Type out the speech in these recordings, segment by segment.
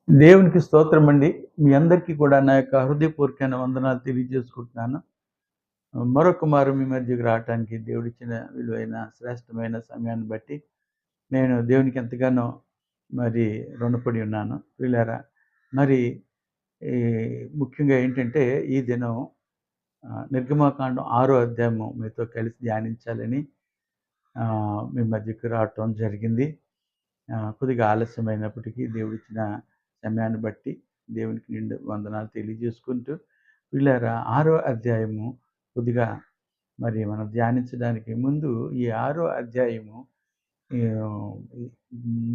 దేవునికి స్తోత్రమండి. మీ అందరికీ కూడా నా యొక్క హృదయపూర్వకమైన వందనాలు తెలియజేసుకుంటున్నాను. మరొక మారు మీ మధ్యకు రావటానికి దేవుడిచ్చిన విలువైన, శ్రేష్టమైన సమయాన్ని బట్టి నేను దేవునికి ఎంతగానో మరి రుణపడి ఉన్నాను. ప్రియులారా, మరి ఈ ముఖ్యంగా ఏంటంటే ఈ దినం నిర్గమాకాండం 6 అధ్యాయము మీతో కలిసి ధ్యానించాలని మీ మధ్యకు రావటం జరిగింది. కొద్దిగా ఆలస్యమైనప్పటికీ దేవుడిచ్చిన సమయాన్ని బట్టి దేవునికి నిండు వందనాలు తెలియజేసుకుంటూ, వీళ్ళారా 6వ అధ్యాయము కొద్దిగా మరి మనం ధ్యానించడానికి ముందు ఈ 6వ అధ్యాయము ఆహ్,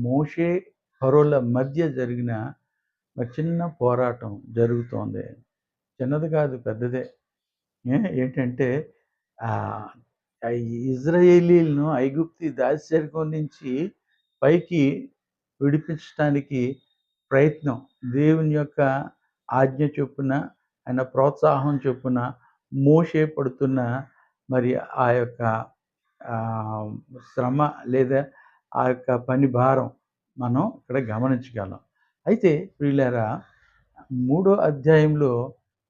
మోషే, ఫరోల మధ్య జరిగిన మరి చిన్న పోరాటం జరుగుతోంది. చిన్నది కాదు, పెద్దదే. ఏంటంటే ఆహ్, ఇజ్రాయేలీయులను ఐగుప్తు దాస్యరకం నుంచి పైకి విడిపించటానికి ప్రయత్నం. దేవుని యొక్క ఆజ్ఞ చొప్పున, ఆయన ప్రోత్సాహం చొప్పున మోషే పడుతున్న మరి ఆ యొక్క ఆహ్, శ్రమ లేదా ఆ యొక్క పని భారం మనం ఇక్కడ గమనించగలం. అయితే ప్రియులారా, మూడో అధ్యాయంలో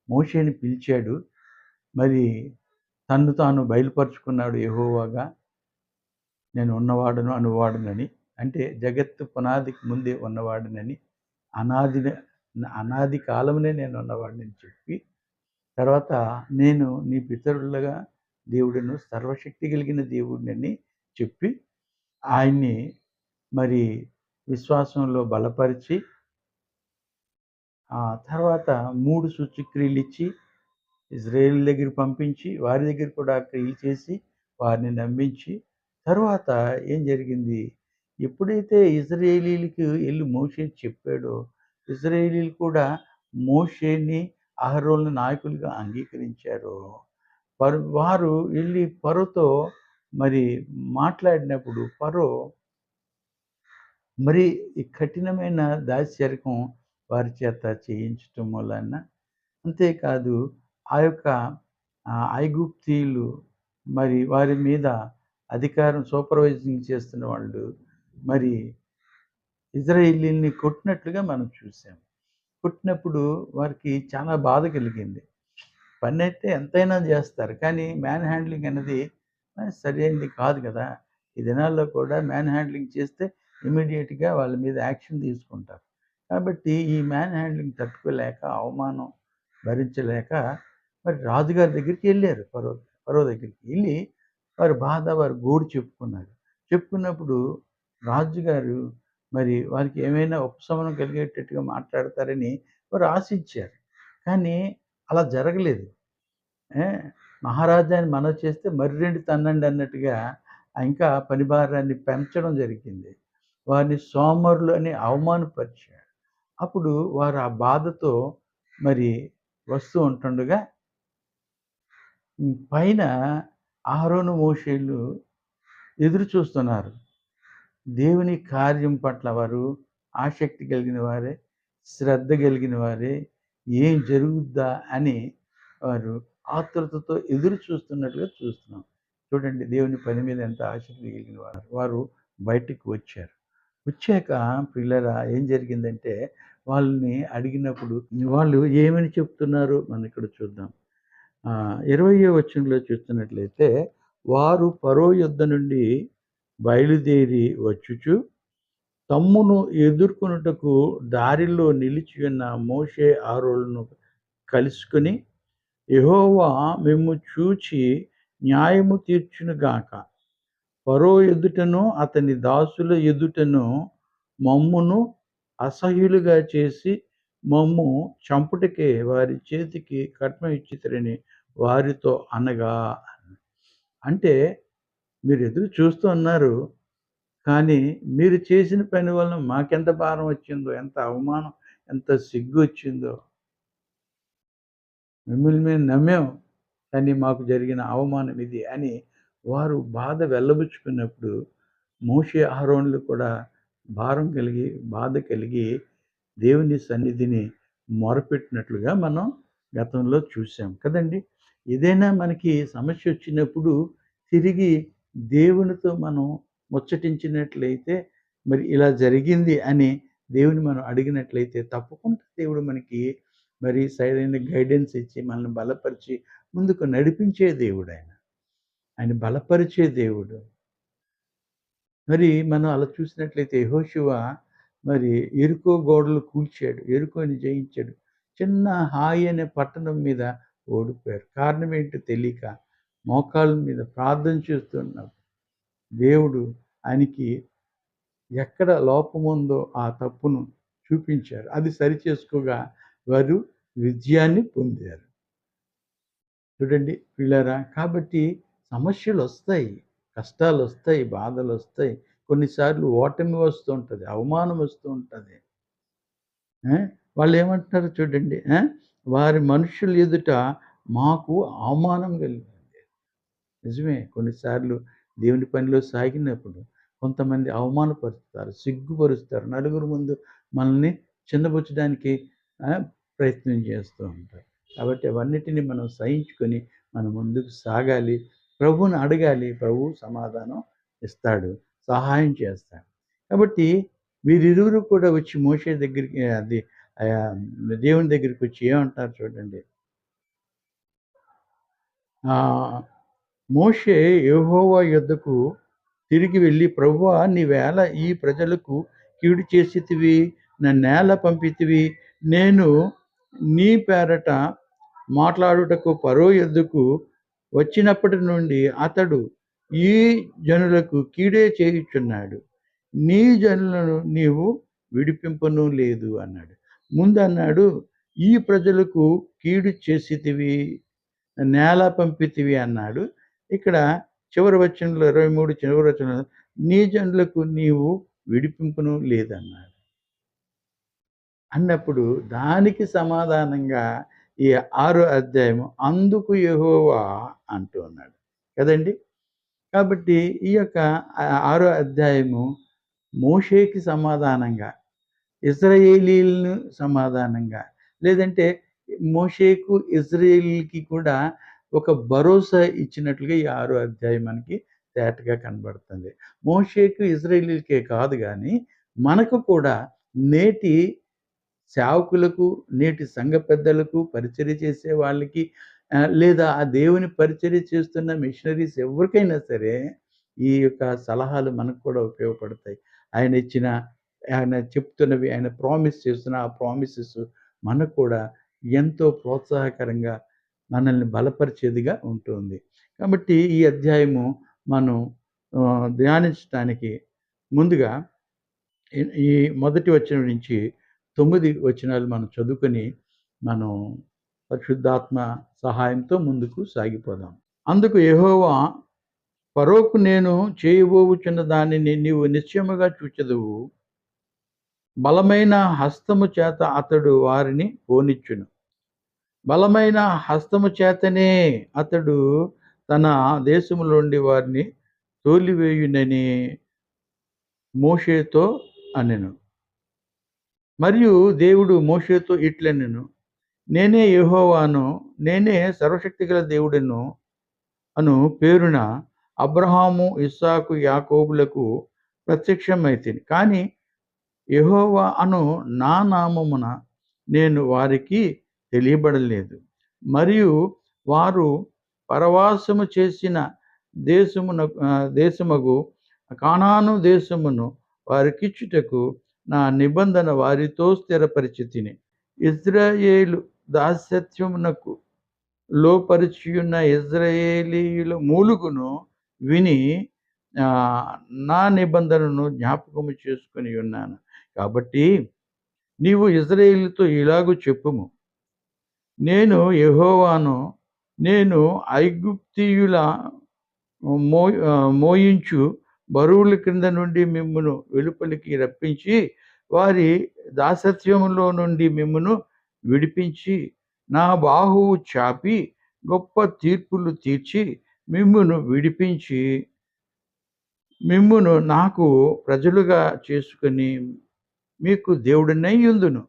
మోషేని పిలిచాడు. మరి తన్ను తాను బయలుపరుచుకున్నాడు యెహోవాగా. నేను ఉన్నవాడను, అనువాడనని. అంటే జగత్తు పునాదికి ముందే ఉన్నవాడినని, అనాదిన అనాది కాలమునే నేను ఉన్నవాడినని చెప్పి, తర్వాత నేను నీ పితరులుగా దేవుడను, సర్వశక్తి కలిగిన దేవుడినని చెప్పి, ఆయన్ని మరి విశ్వాసంలో బలపరిచి, ఆ తర్వాత 3 సూచక్రియలిచ్చి ఇజ్రాయేల్ దగ్గరికి పంపించి, వారి దగ్గర కూడా క్రియలు చేసి, వారిని నమ్మించి, తరువాత ఏం జరిగింది? ఎప్పుడైతే ఇశ్రాయేలీయులకి ఎళ్లి మోషే చెప్పాడో, ఇశ్రాయేలీయులు కూడా మోషేని, అహరోనుని నాయకులుగా అంగీకరించారో, వారు ఎళ్లి ఫరోతో మరి మాట్లాడినప్పుడు ఫరో మరి ఈ కఠినమైన దాస్యరకం వారి చేత చేయించటం వలన, అంతేకాదు ఆ యొక్క ఐగుప్తీయులు మరి వారి మీద అధికారం సూపర్వైజింగ్ చేస్తున్న వాళ్ళు మరి ఇజ్రాయేలీయుల్ని కొట్టినట్లుగా మనం చూసాం. కొట్టినప్పుడు వారికి చాలా బాధ కలిగింది. పనైతే ఎంతైనా చేస్తారు. కానీ మ్యాన్ హ్యాండ్లింగ్ అనేది సరైనది కాదు కదా! ఈ దినాల్లో కూడా మ్యాన్ హ్యాండ్లింగ్ చేస్తే ఇమ్మీడియేట్‌గా వాళ్ళ మీద యాక్షన్ తీసుకుంటారు. కాబట్టి ఈ మ్యాన్ హ్యాండ్లింగ్ తట్టుకోలేక, అవమానం భరించలేక మరి రాజుగారి దగ్గరికెళ్లారు ఫరో దగ్గరికి. ఎళ్లి వారి బాధ, వారి గోడు చెప్పుకున్నారు. చెప్పుకున్నప్పుడు రాజుగారు మరి వారికి ఏమైనా ఉపశమనం కలిగేటట్టుగా మాట్లాడతారని వారు ఆశించారు. కానీ అలా జరగలేదు. ఏ మహారాజాని మనవి చేస్తే మర్రెండి తన్నండి అన్నట్టుగా ఇంకా పని భారాన్ని పెంచడం జరిగింది. వారిని సోమరులు అని అవమానపరిచాడు. అప్పుడు వారు ఆ బాధతో మరి వస్తూ ఉంటుండగా పైన అహరోను, మోషేలు ఎదురు చూస్తున్నారు. దేవుని కార్యం పట్ల వారు ఆసక్తి కలిగిన వారే, శ్రద్ధ కలిగిన వారే, ఏం జరుగుద్దా అని వారు ఆతృతతో ఎదురు చూస్తున్నట్లుగా చూస్తున్నాం. చూడండి, దేవుని పని మీద ఎంత ఆసక్తి కలిగిన వారు. వారు బయటికి వచ్చారు. వచ్చాక పిల్లరా ఏం జరిగిందంటే, వాళ్ళని అడిగినప్పుడు వాళ్ళు ఏమని చెప్తున్నారో మనం ఇక్కడ చూద్దాం. 20వ వచనంలో చూస్తున్నట్లయితే, వారు ఫరో యొద్ద నుండి బయలుదేరి వచ్చుచు తమ్మును ఎదుర్కొనుటకు దారిలో నిలిచియున్న మోషే, అహరోనులను కలుసుకొని, యెహోవా మిమ్ము చూచి న్యాయము తీర్చునుగాక. ఫరో ఎదుటను అతని దాసుల ఎదుటను మమ్మును అసహ్యులుగా చేసి మమ్ము చంపుటకే వారి చేతికి కట్నం ఇచ్చితిరని వారితో అనగా. అంటే మీరు ఎదురు చూస్తూ ఉన్నారు. కానీ మీరు చేసిన పని వలన మాకెంత భారం వచ్చిందో, ఎంత అవమానం, ఎంత సిగ్గొచ్చిందో. మిమ్మల్ని మేము నమ్మాం. కానీ మాకు జరిగిన అవమానం ఇది అని వారు బాధ వెల్లబుచ్చుకున్నప్పుడు మోషే, అహరోనులు కూడా భారం కలిగి, బాధ కలిగి దేవుని సన్నిధిని మొరపెట్టినట్లుగా మనం గతంలో చూసాం కదండీ! ఏదైనా మనకి సమస్య వచ్చినప్పుడు తిరిగి దేవునితో మనం ముచ్చటించినట్లయితే మరి ఇలా జరిగింది అని దేవుని మనం అడిగినట్లయితే తప్పకుండా దేవుడు మనకి మరి సరైన గైడెన్స్ ఇచ్చి మనల్ని బలపరిచి ముందుకు నడిపించే దేవుడాయన. ఆయన బలపరిచే దేవుడు. మరి మనం అలా చూసినట్లయితే యెహోషువ మరి యెరికో గోడలు కూల్చాడు. యెరికోని జయించాడు. చిన్న హాయి అనే పట్టణం మీద ఓడిపోయారు. కారణం ఏంటో తెలియక మోకాళ్ళ మీద ప్రార్థన చేస్తున్నారు. దేవుడు ఆయనకి ఎక్కడ లోపముందో ఆ తప్పును చూపించారు. అది సరిచేసుకోగా వారు విజయాన్ని పొందారు. చూడండి ప్రియులారా! కాబట్టి సమస్యలొస్తాయి, కష్టాలొస్తాయి, బాధలొస్తాయి. కొన్నిసార్లు ఓటమి వస్తూ ఉంటది. అవమానం వస్తూ ఉంటది. ఆ! వాళ్ళేమంటున్నారు చూడండి. వారి మనుషుల ఎదుట మాకు అవమానం కలిగింది. నిజమే. కొన్నిసార్లు దేవుని పనిలో సాగినప్పుడు కొంతమంది అవమానపరుస్తారు, సిగ్గుపరుస్తారు. నలుగురు ముందు మనల్ని చిన్నబుచ్చడానికి ప్రయత్నం చేస్తూ ఉంటారు. కాబట్టి అవన్నిటిని మనం సహించుకొని మనం ముందుకు సాగాలి. ప్రభువుని అడగాలి. ప్రభువు సమాధానం ఇస్తాడు. సహాయం చేస్తాడు. కాబట్టి వీరిరువురు కూడా వచ్చి మోషే దగ్గరికి ఆహ్, దేవుని దగ్గరికొచ్చి ఏమంటారు చూడండి. ఆహ్ మోషే యెహోవా యొద్దకు తిరిగి వెళ్ళి, ప్రభువా నీవేళ ఈ ప్రజలకు కీడు చేసితివి? నన్నేల పంపితివి? నేను నీ పేరట మాట్లాడుటకు ఫరో యొద్దకు వచ్చినప్పటి నుండి అతడు ఈ జనులకు కీడే చేయుచున్నాడు. నీ జనులను నీవు విడిపింపను లేదు అన్నాడు. ముందన్నాడు, ఈ ప్రజలకు కీడు చేసితివి, నేల పంపితివి అన్నాడు. ఇక్కడ చివరి వచనంలో 23 చివరి వచనంలో నీ జనులకు నీవు విడిపింపును లేదన్నాడు. అన్నప్పుడు దానికి సమాధానంగా ఈ 6 అధ్యాయము అందుకు యెహోవా అంటూ ఉన్నాడు. కదండీ! కాబట్టి ఈ యొక్క 6 అధ్యాయము మోషేకి సమాధానంగా, ఇశ్రాయేలీయులను సమాధానంగా, లేదంటే మోషేకు, ఇశ్రాయేలీయులకి కూడా ఒక భరోసా ఇచ్చినట్లుగా ఈ 6 అధ్యాయం మనకి తేటగా కనబడుతుంది. మోషేకు, ఇశ్రాయేలీయులకే కాదు గానీ, మనకు కూడా నేటి సేవకులకు, నేటి సంఘ పెద్దలకు, పరిచర్య చేసే వాళ్ళకి లేదా ఆ దేవుని పరిచర్య చేస్తున్న మిషనరీస్ ఎవరికైనా సరే, ఈ యొక్క సలహాలు మనకు కూడా ఉపయోగపడతాయి. ఆయన చెప్తున్నవి, ఆయన ప్రామిస్ చేస్తున్న ఆ ప్రామిసెస్ మనకు కూడా ఎంతో ప్రోత్సాహకరంగా, మనల్ని బలపరిచేదిగా ఉంటుంది. కాబట్టి ఈ అధ్యాయము మనం ధ్యానించటానికి ముందుగా ఈ ఈ మొదటి వచనం నుంచి 9 వచనాలు మనం చదువుకొని, మనం పరిశుద్ధాత్మ సహాయంతో ముందుకు సాగిపోదాం. అందుకు యెహోవా, ఫరోకు నేను చేయబోవుచున్న దానిని నీవు నిశ్చయముగా చూచెదవు. బలమైన హస్తము చేత అతడు వారిని పోనిచ్చును. బలమైన హస్తము చేతనే అతడు తన దేశములోండి వారిని తోలివేయునని మోషేతో అనెను. మరియు దేవుడు మోషేతో ఇట్లనెను, నేనే యెహోవాను, నేనే సర్వశక్తిగల దేవుడను అను పేరున అబ్రహాము, ఇస్సాకు, యాకోబులకు ప్రత్యక్షమైతిని. కానీ యెహోవా అను నా నామమున నేను వారికి తెలియబడలేదు. మరియు వారు పరవాసము చేసిన దేశమగు కానాను దేశమును వారికిచ్చుటకు నా నిబంధన వారితో స్థిరపరిచితిని. ఇశ్రాయేలు దాస్యత్వమునకు లోపరిచియున్న ఇశ్రాయేలీయుల మూలుగును విని నా నిబంధనను జ్ఞాపకము చేసుకొని ఉన్నాను. కాబట్టి నీవు ఇశ్రాయేలుతో ఇలాగు చెప్పుము, నేను యెహోవాను. నేను ఐగుప్తీయుల మోయించు బరువుల క్రింద నుండి మిమ్మును వెలుపలికి రప్పించి, వారి దాసత్వములో నుండి మిమ్మును విడిపించి, నా బాహువు చాపి గొప్ప తీర్పులు తీర్చి మిమ్మును విడిపించి, మిమ్మును నాకు ప్రజలుగా చేసుకొని మీకు దేవుడినై యుందును.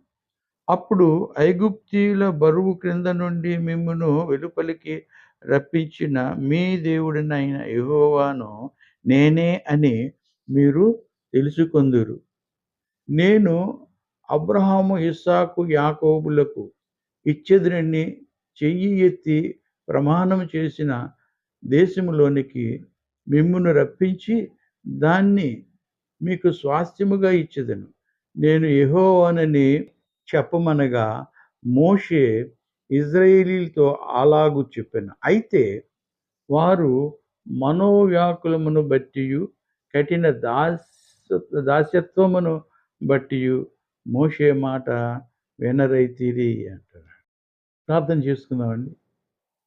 అప్పుడు ఐగుప్తీయుల బరువు క్రింద నుండి మిమ్మును వెలుపలికి రప్పించిన మీ దేవుడినైన యెహోవాను నేనే అని మీరు తెలుసుకొందురు. నేను అబ్రహాము, ఇస్సాకు, యాకోబులకు ఇచ్చెదనని చెయ్యి ఎత్తి ప్రమాణం చేసిన దేశములోనికి మిమ్మును రప్పించి దాన్ని మీకు స్వాస్థ్యముగా ఇచ్చెదను. నేను యెహోవానని చెప్పమనగా మోషే ఇశ్రాయేలీయులతో అలాగు చెప్పెను. అయితే వారు మనోవ్యాకులమును బట్టియు కఠిన దాస్యత్వమును బట్టియు మోషే మాట వినరైతిరి అంటారు. ప్రార్థన చేసుకుందామండి.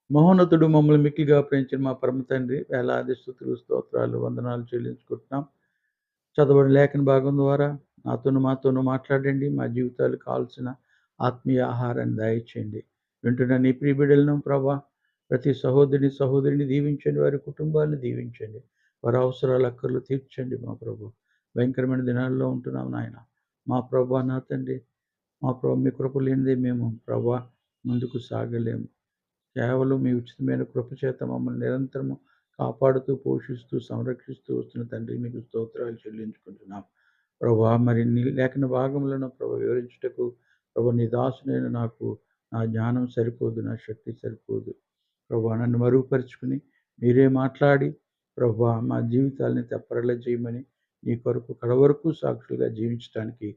మహోన్నతుడు మమ్మల్ని మిక్కిలిగా ప్రేమించిన మా పరమ తండ్రి, వేలాది స్తుతులు, స్తోత్రాలు, వందనాలు చెల్లించుకుంటున్నాం. చదవబడిన లేఖన భాగం ద్వారా నాతోను మాతోను మాట్లాడండి. మా జీవితాలకు కావాల్సిన ఆత్మీయ ఆహారాన్ని దయచేయండి. వింటున్న నీ ప్రియ బిడ్డలను ప్రభా, ప్రతి సహోదరిని దీవించండి. వారి కుటుంబాలను దీవించండి. వారి అవసరాలు అక్కర్లు తీర్చండి మా ప్రభు. భయంకరమైన దినాల్లో ఉంటున్నాం నాయన. మా ప్రభా, నా తండ్రి, మా ప్రభు మీ కృప లేనిదే మేము ప్రభా ముందుకు సాగలేము. కేవలం మీ ఉచితమైన కృప చేత మమ్మల్ని నిరంతరము కాపాడుతూ, పోషిస్తూ, సంరక్షిస్తూ వస్తున్న తండ్రి మీకు స్తోత్రాలు చెల్లించుకుంటున్నాం. ప్రభా, మరి నీ లేఖన భాగములను ప్రభు వివరించుటకు ప్రభు నీ దాసునైన నాకు నా జ్ఞానం సరిపోదు, నా శక్తి సరిపోదు. ప్రభా, నన్ను మరుగుపరుచుకుని మీరే మాట్లాడి ప్రభా మా జీవితాలని తెప్పరల చేయమని, నీ కొరకు కడవరకు సాక్షులుగా జీవించడానికి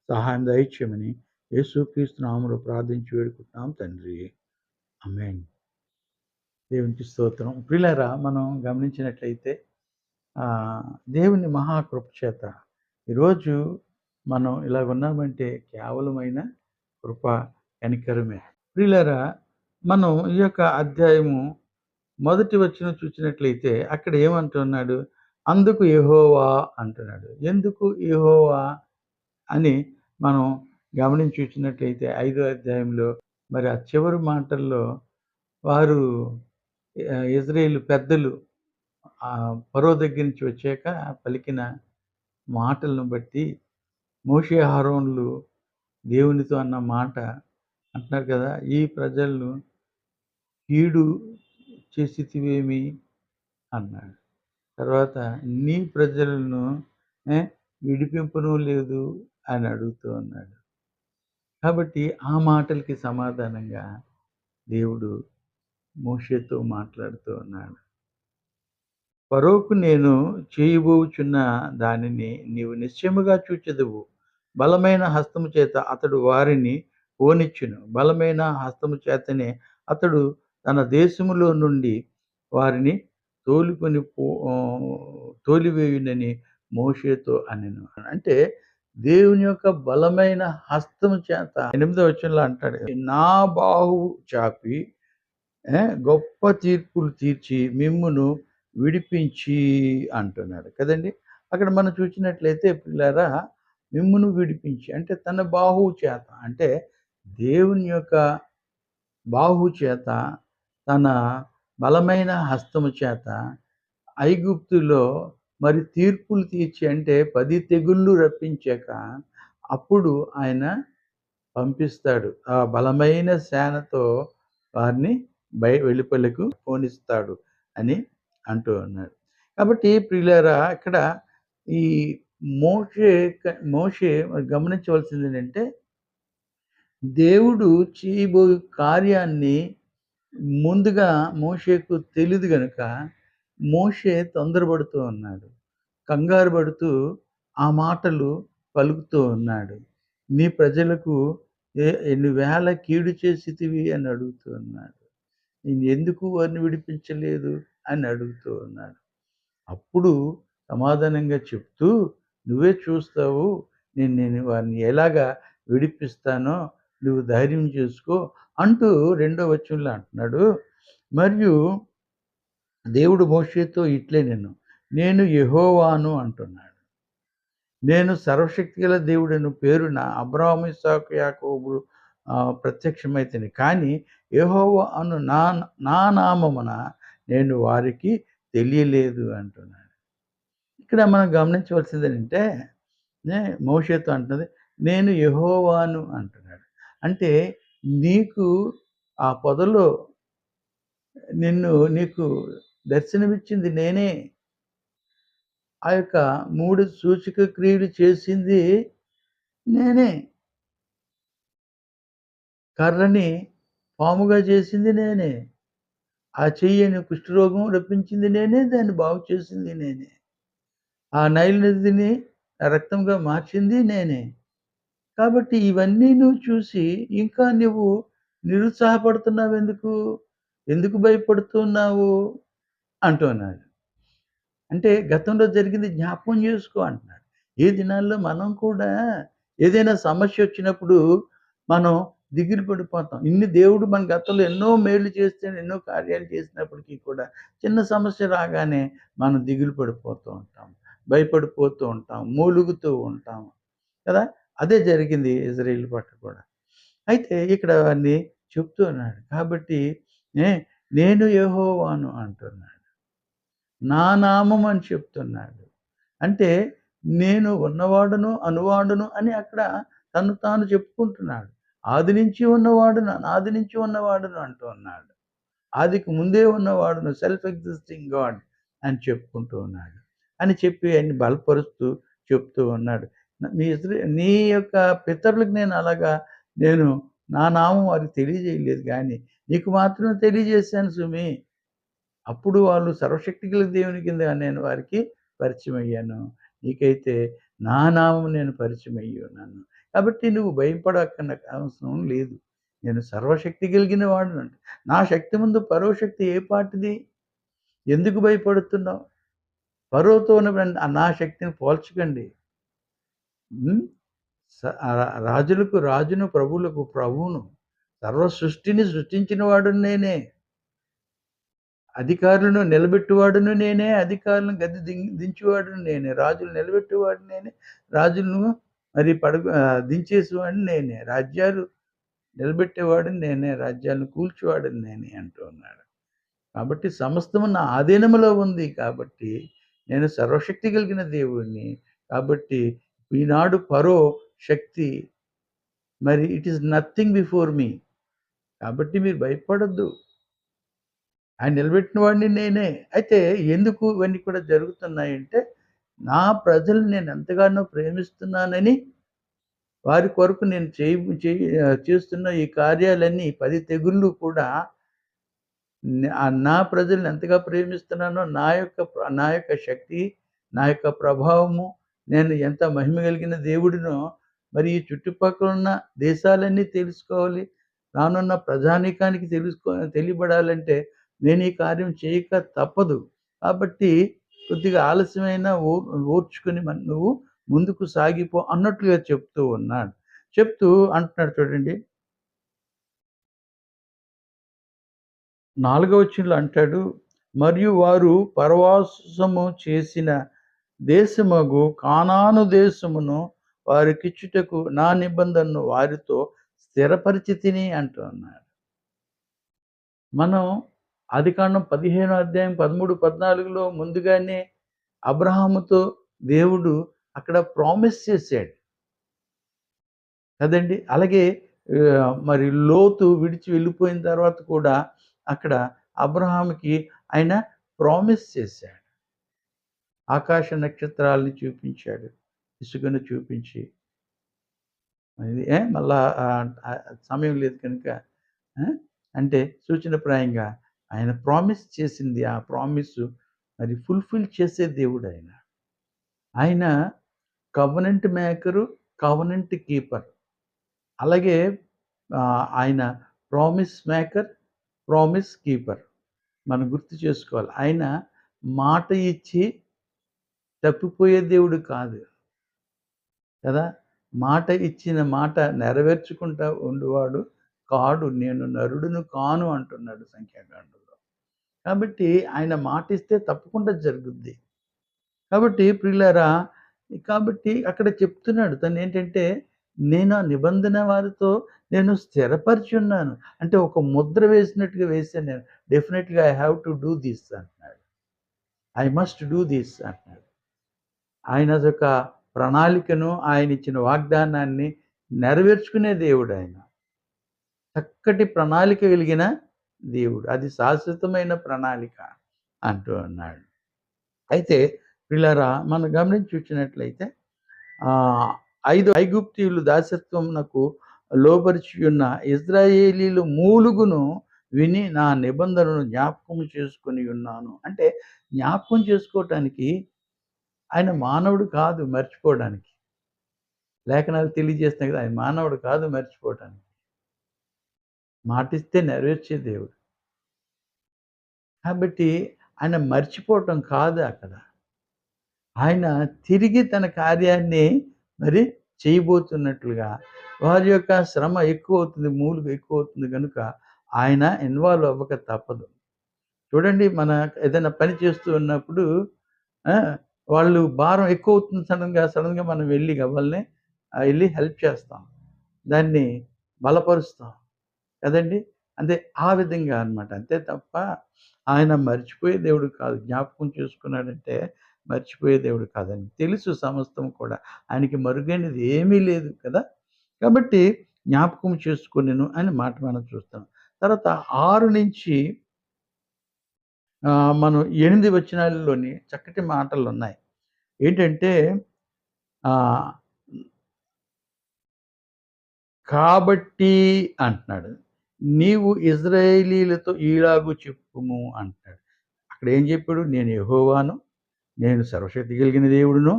సహాయం దయచేయమని యేసుక్రీస్తు నామములో ప్రార్థించి వేడుకుంటున్నాం తండ్రి. ఆమేన్. దేవునికి స్తోత్రం. ప్రియులారా, మనం గమనించినట్లయితే దేవుని మహాకృప చేత ఈరోజు మనం ఇలాగ ఉన్నామంటే కేవలమైన కృప, కనికరమే. ప్రియులారా, మనం ఈ యొక్క అధ్యాయము మొదటి వచనం చూసినట్లయితే అక్కడ ఏమంటున్నాడు? అందుకు యెహోవా అంటున్నాడు. ఎందుకు యెహోవా అని మనం గమనించి చూసినట్లయితే 5వ అధ్యాయంలో మరి ఆ చివరి మాటల్లో వారు ఇశ్రాయేలు పెద్దలు ఫరో దగ్గర నుంచి వచ్చాక పలికిన మాటలను బట్టి మోషే, అహరోనులు దేవునితో అన్న మాట అంటున్నారు కదా, ఈ ప్రజలను కీడు చేసితివేమి అన్నాడు. తర్వాత నీ ప్రజలను విడిపింపను లేదు అని అడుగుతూ ఉన్నాడు. కాబట్టి ఆ మాటలకి సమాధానంగా దేవుడు మోషేతో మాట్లాడుతూ ఉన్నాడు. ఫరోకు నేను చేయబోచున్న దానిని నీవు నిశ్చయముగా చూచెదవు. బలమైన హస్తము చేత అతడు వారిని పోనిచ్చును. బలమైన హస్తము చేతనే అతడు తన దేశములో నుండి వారిని తోలివేయునని మోషేతో అనెను. అంటే దేవుని యొక్క బలమైన హస్తము చేత 8వ వచనంలో అంటాడు, నా బాహువు చాపి గొప్ప తీర్పులు తీర్చి మిమ్మును విడిపించి అంటున్నాడు కదండి. అక్కడ మనం చూసినట్లయితే పిల్లారా, మిమ్మును విడిపించి అంటే తన బాహువు చేత, అంటే దేవుని యొక్క బాహువు చేత, తన బలమైన హస్తము చేత ఐగుప్తులో మరి తీర్పులు తీర్చి, అంటే 10 తెగుళ్ళు రప్పించాక అప్పుడు ఆయన పంపిస్తాడు. ఆ బలమైన సేనతో వారిని వెలుపలకు పోనిస్తాడు అని అంటూ ఉన్నాడు. కాబట్టి ప్రియులారా, ఇక్కడ ఈ మోషే గమనించవలసింది ఏంటంటే, దేవుడు చేయబోయే కార్యాన్ని ముందుగా మోషేకు తెలీదు గనుక మోషే తొందరపడుతూ ఉన్నాడు. కంగారు పడుతూ ఆ మాటలు పలుకుతూ ఉన్నాడు. నీ ప్రజలకు ఎన్ని వేల కీడు చేసితివి అని అడుగుతూ ఉన్నాడు. నేను ఎందుకు వారిని విడిపించలేదు అని అడుగుతూ ఉన్నాడు. అప్పుడు సమాధానంగా చెప్తూ, నువ్వే చూస్తావు, నేను వారిని ఎలాగా విడిపిస్తానో నువ్వు ధైర్యం చేసుకో అంటూ 2వ వచనంలో అంటున్నాడు. మరియు దేవుడు మోషేతో ఇట్లే నేను యెహోవాను అంటున్నాడు. నేను సర్వశక్తిగల దేవుడను పేరున అబ్రాహాము, ఇస్సాకు, యాకోబులు ప్రత్యక్షమైతిని. కానీ యెహోవా అను నా నామమున నేను వారికి తెలియలేదు అంటున్నాడు. ఇక్కడ మనం గమనించవలసింది ఏంటంటే, మోషేతో అంటున్నది నేను యెహోవాను అంటున్నాడు. అంటే నీకు ఆ పొదలో నీకు దర్శనమిచ్చింది నేనే. ఆ యొక్క 3 సూచక క్రియలు చేసింది నేనే. కర్రని పాముగా చేసింది నేనే. ఆ చెయ్యని కుష్ఠరోగం రప్పించింది నేనే. దాన్ని బాగు చేసింది నేనే. ఆ నైల్ నదిని రక్తంగా మార్చింది నేనే. కాబట్టి ఇవన్నీ నువ్వు చూసి ఇంకా నువ్వు నిరుత్సాహపడుతున్నావెందుకు? ఎందుకు భయపడుతున్నావు? అంటున్నాడు. అంటే గతంలో జరిగింది జ్ఞాపకం చేసుకో అంటున్నాడు. ఈ దినాల్లో మనం కూడా ఏదైనా సమస్యొచ్చినప్పుడు మనం దిగులు పడిపోతాం. దేవుడు మన గతంలో ఎన్నో మేలు చేస్తే, ఎన్నో కార్యాలు చేసినప్పటికీ కూడా చిన్న సమస్య రాగానే మనం దిగులు పడిపోతూ ఉంటాం. భయపడిపోతూ ఉంటాం. మూలుగుతూ ఉంటాం. కదా! అదే జరిగింది ఇజ్రాయేల్ పట్ల కూడా. అయితే ఇక్కడ అన్ని చెప్తూ ఉన్నాడు. కాబట్టి నే నేను యెహోవాను అంటున్నాడు. నా నామం అని చెప్తున్నాడు. అంటే నేను ఉన్నవాడును, అనువాడును అని అక్కడ తను తాను చెప్పుకుంటున్నాడు. ఆది నుంచి ఉన్నవాడును, అనాది నుంచి ఉన్నవాడును అంటూ ఉన్నాడు. ఆదికి ముందే ఉన్నవాడును సెల్ఫ్ ఎగ్జిస్టింగ్ గాడ్ అని చెప్పుకుంటూ ఉన్నాడు. అని చెప్పి ఆయన్ని బలపరుస్తూ చెప్తూ ఉన్నాడు. నీ యొక్క పితరులకు నేను నా నామం వారికి తెలియజేయలేదు గానీ, నీకు మాత్రమే తెలియజేశాను సుమీ. అప్పుడు వాళ్ళు సర్వశక్తిగల దేవుని కింద నేను వారికి పరిచయమయ్యాను. నీకైతే నా నామం నేను పరిచయమయ్యి ఉన్నాను. కాబట్టి నువ్వు అవసరం లేదు. నేను సర్వశక్తి కలిగిన వాడినంట. నా శక్తి ముందు ఫరో శక్తి ఏ పాటిది? ఎందుకు భయపడుతున్నావు? ఫరోతో ఉన్నటువంటి నా శక్తిని పోల్చకండి. హ్మ్. రాజులకు రాజును, ప్రభువులకు ప్రభువును. సర్వ సృష్టిని సృష్టించిన వాడును నేనే. అధికారులను నిలబెట్టువాడును నేనే. అధికారులను గద్దె దించువాడును నేనే. రాజులను నిలబెట్టేవాడు నేనే. రాజులను మరి దించేసేవాడిని నేనే. రాజ్యాలు నిలబెట్టేవాడిని నేనే. రాజ్యాలను కూల్చేవాడిని నేనే అంటూ ఉన్నాడు. కాబట్టి సమస్తము నా ఆధీనములో ఉంది కాబట్టి నేను సర్వశక్తి కలిగిన దేవుడిని. కాబట్టి ఈనాడు ఫరో శక్తి మరి it is nothing before me. కాబట్టి మీరు భయపడొద్దు. ఆయన నిలబెట్టిన వాడిని నేనే. అయితే ఎందుకు ఇవన్నీ కూడా జరుగుతున్నాయంటే, నా ప్రజల్ని నేను ఎంతగానో ప్రేమిస్తున్నానని, వారి కొరకు నేను చేస్తున్న ఈ కార్యాలన్నీ 10 తెగుళ్ళు కూడా నా ప్రజల్ని ఎంతగా ప్రేమిస్తున్నానో, నా యొక్క శక్తి, నా యొక్క ప్రభావము, నేను ఎంత మహిమ కలిగిన దేవుడినో, మరి ఈ చుట్టుపక్కల ఉన్న దేశాలన్నీ తెలుసుకోవాలి. రానున్న ప్రజానీకానికి తెలియబడాలంటే నేను ఈ కార్యం చేయక తప్పదు. కాబట్టి కొద్దిగా ఆలస్యమైనా ఓర్చుకొని నువ్వు ముందుకు సాగిపో అన్నట్లుగా చెప్తూ ఉన్నాడు. చెప్తూ అంటున్నాడు చూడండి. 4వ వచనంలో అంటాడు, మరియు వారు పరవాసము చేసిన దేశమగు కానాను దేశమును వారికిచ్చుటకు నా నిబంధనను వారితో స్థిరపరిచి తిని అంటూ ఉన్నాడు. మనం ఆదికాండం 15వ అధ్యాయం 13, 14లో ముందుగానే అబ్రహాముతో దేవుడు అక్కడ ప్రామిస్ చేశాడు కదండీ! అలాగే మరి లోతు విడిచి వెళ్ళిపోయిన తర్వాత కూడా అక్కడ అబ్రహాముకి ఆయన ప్రామిస్ చేశాడు. ఆకాశ నక్షత్రాలని చూపించాడు. ఇసుకను చూపించి అది మళ్ళా సమయం లేదు కనుక అంటే సూచనప్రాయంగా ఆయన ప్రామిస్ చేసింది. ఆ ప్రామిస్ మరి ఫుల్‌ఫిల్ చేసే దేవుడు ఆయన. ఆయన కవెనెంట్ మేకరు, కవెనెంట్ కీపర్. అలాగే ఆయన ప్రామిస్ మేకర్, ప్రామిస్ కీపర్. మనం గుర్తు చేసుకోవాలి. ఆయన మాట ఇచ్చి తప్పిపోయే దేవుడు కాదు. కదా! మాట ఇచ్చిన మాట నెరవేర్చుకుంటా ఉండువాడు కాడు. నేను నరుడును కాను అంటున్నాడు సంఖ్యాకాండంలో. కాబట్టి ఆయన మాటిస్తే తప్పకుండా జరుగుద్ది. కాబట్టి ప్రియులారా, కాబట్టి అక్కడ చెప్తున్నాడు తనేంటంటే, నేను ఆ నిబంధన వారితో నేను స్థిరపరిచున్నాను. అంటే ఒక ముద్ర వేసినట్టుగా వేశాను నేను. డెఫినెట్‌గా I have to do this అంటున్నాడు. ఐ మస్ట్ డూ దిస్ అంటున్నాడు. ఆయన యొక్క ప్రణాళికను, ఆయనిచ్చిన వాగ్దానాన్ని నెరవేర్చుకునే దేవుడాయన. చక్కటి ప్రణాళిక కలిగిన దేవుడు. అది శాశ్వతమైన ప్రణాళిక అంటూ అన్నాడు. అయితే ప్రియులారా మనం గమనించి చూసినట్లయితే 5 ఐగుప్తీయులు దాసత్వమునకు లోబరిచియున్న ఇశ్రాయేలీయుల మూలుగును విని నా నిబంధనను జ్ఞాపకం చేసుకొని ఉన్నాను. అంటే జ్ఞాపకం చేసుకోవటానికి ఆయన మానవుడు కాదు మర్చిపోవడానికి. లేఖనాలు తెలియజేస్తున్నాయి కదా! ఆయన మానవుడు కాదు మర్చిపోవటానికి. మాటిస్తే నెరవేర్చే దేవుడు. కాబట్టి ఆయన మర్చిపోవటం కాదు అక్కడ. ఆయన తిరిగి తన కార్యాన్ని మరి చేయబోతున్నట్లుగా వారి యొక్క శ్రమ ఎక్కువవుతుంది, మూలుగు ఎక్కువవుతుంది గనుక ఆయన ఇన్వాల్వ్ అవ్వక తప్పదు. చూడండి మన ఏదైనా పని చేస్తూ ఉన్నప్పుడు ఆ! వాళ్ళు భారం ఎక్కువవుతుంది సడెన్‌గా మనం వెళ్లి గబల్నే ఎళ్లి హెల్ప్ చేస్తాం. దాన్ని బలపరుస్తాం. కదండీ! అంటే ఆ విధంగా అన్నమాట. అంతే తప్ప ఆయన మర్చిపోయే దేవుడు కాదు. జ్ఞాపకం చేసుకున్నాడంటే మర్చిపోయే దేవుడు కాదండి. తెలుసు సమస్తం కూడా. ఆయనకి మరుగైనది ఏమీ లేదు కదా! కాబట్టి జ్ఞాపకం చేసుకొనెను అనే మాట మనం చూస్తాం. తర్వాత 6 నుంచి మనం 8 వచనాల్లోని చక్కటి మాటలున్నాయి. ఏంటంటే ఆహ్, కాబట్టి అంటున్నాడు. నీవు ఇశ్రాయేలీయులతో ఈలాగు చెప్పుము అంటున్నాడు. అక్కడేం చెప్పాడు? నేను యెహోవాను, నేను సర్వశక్తి కలిగిన దేవుడును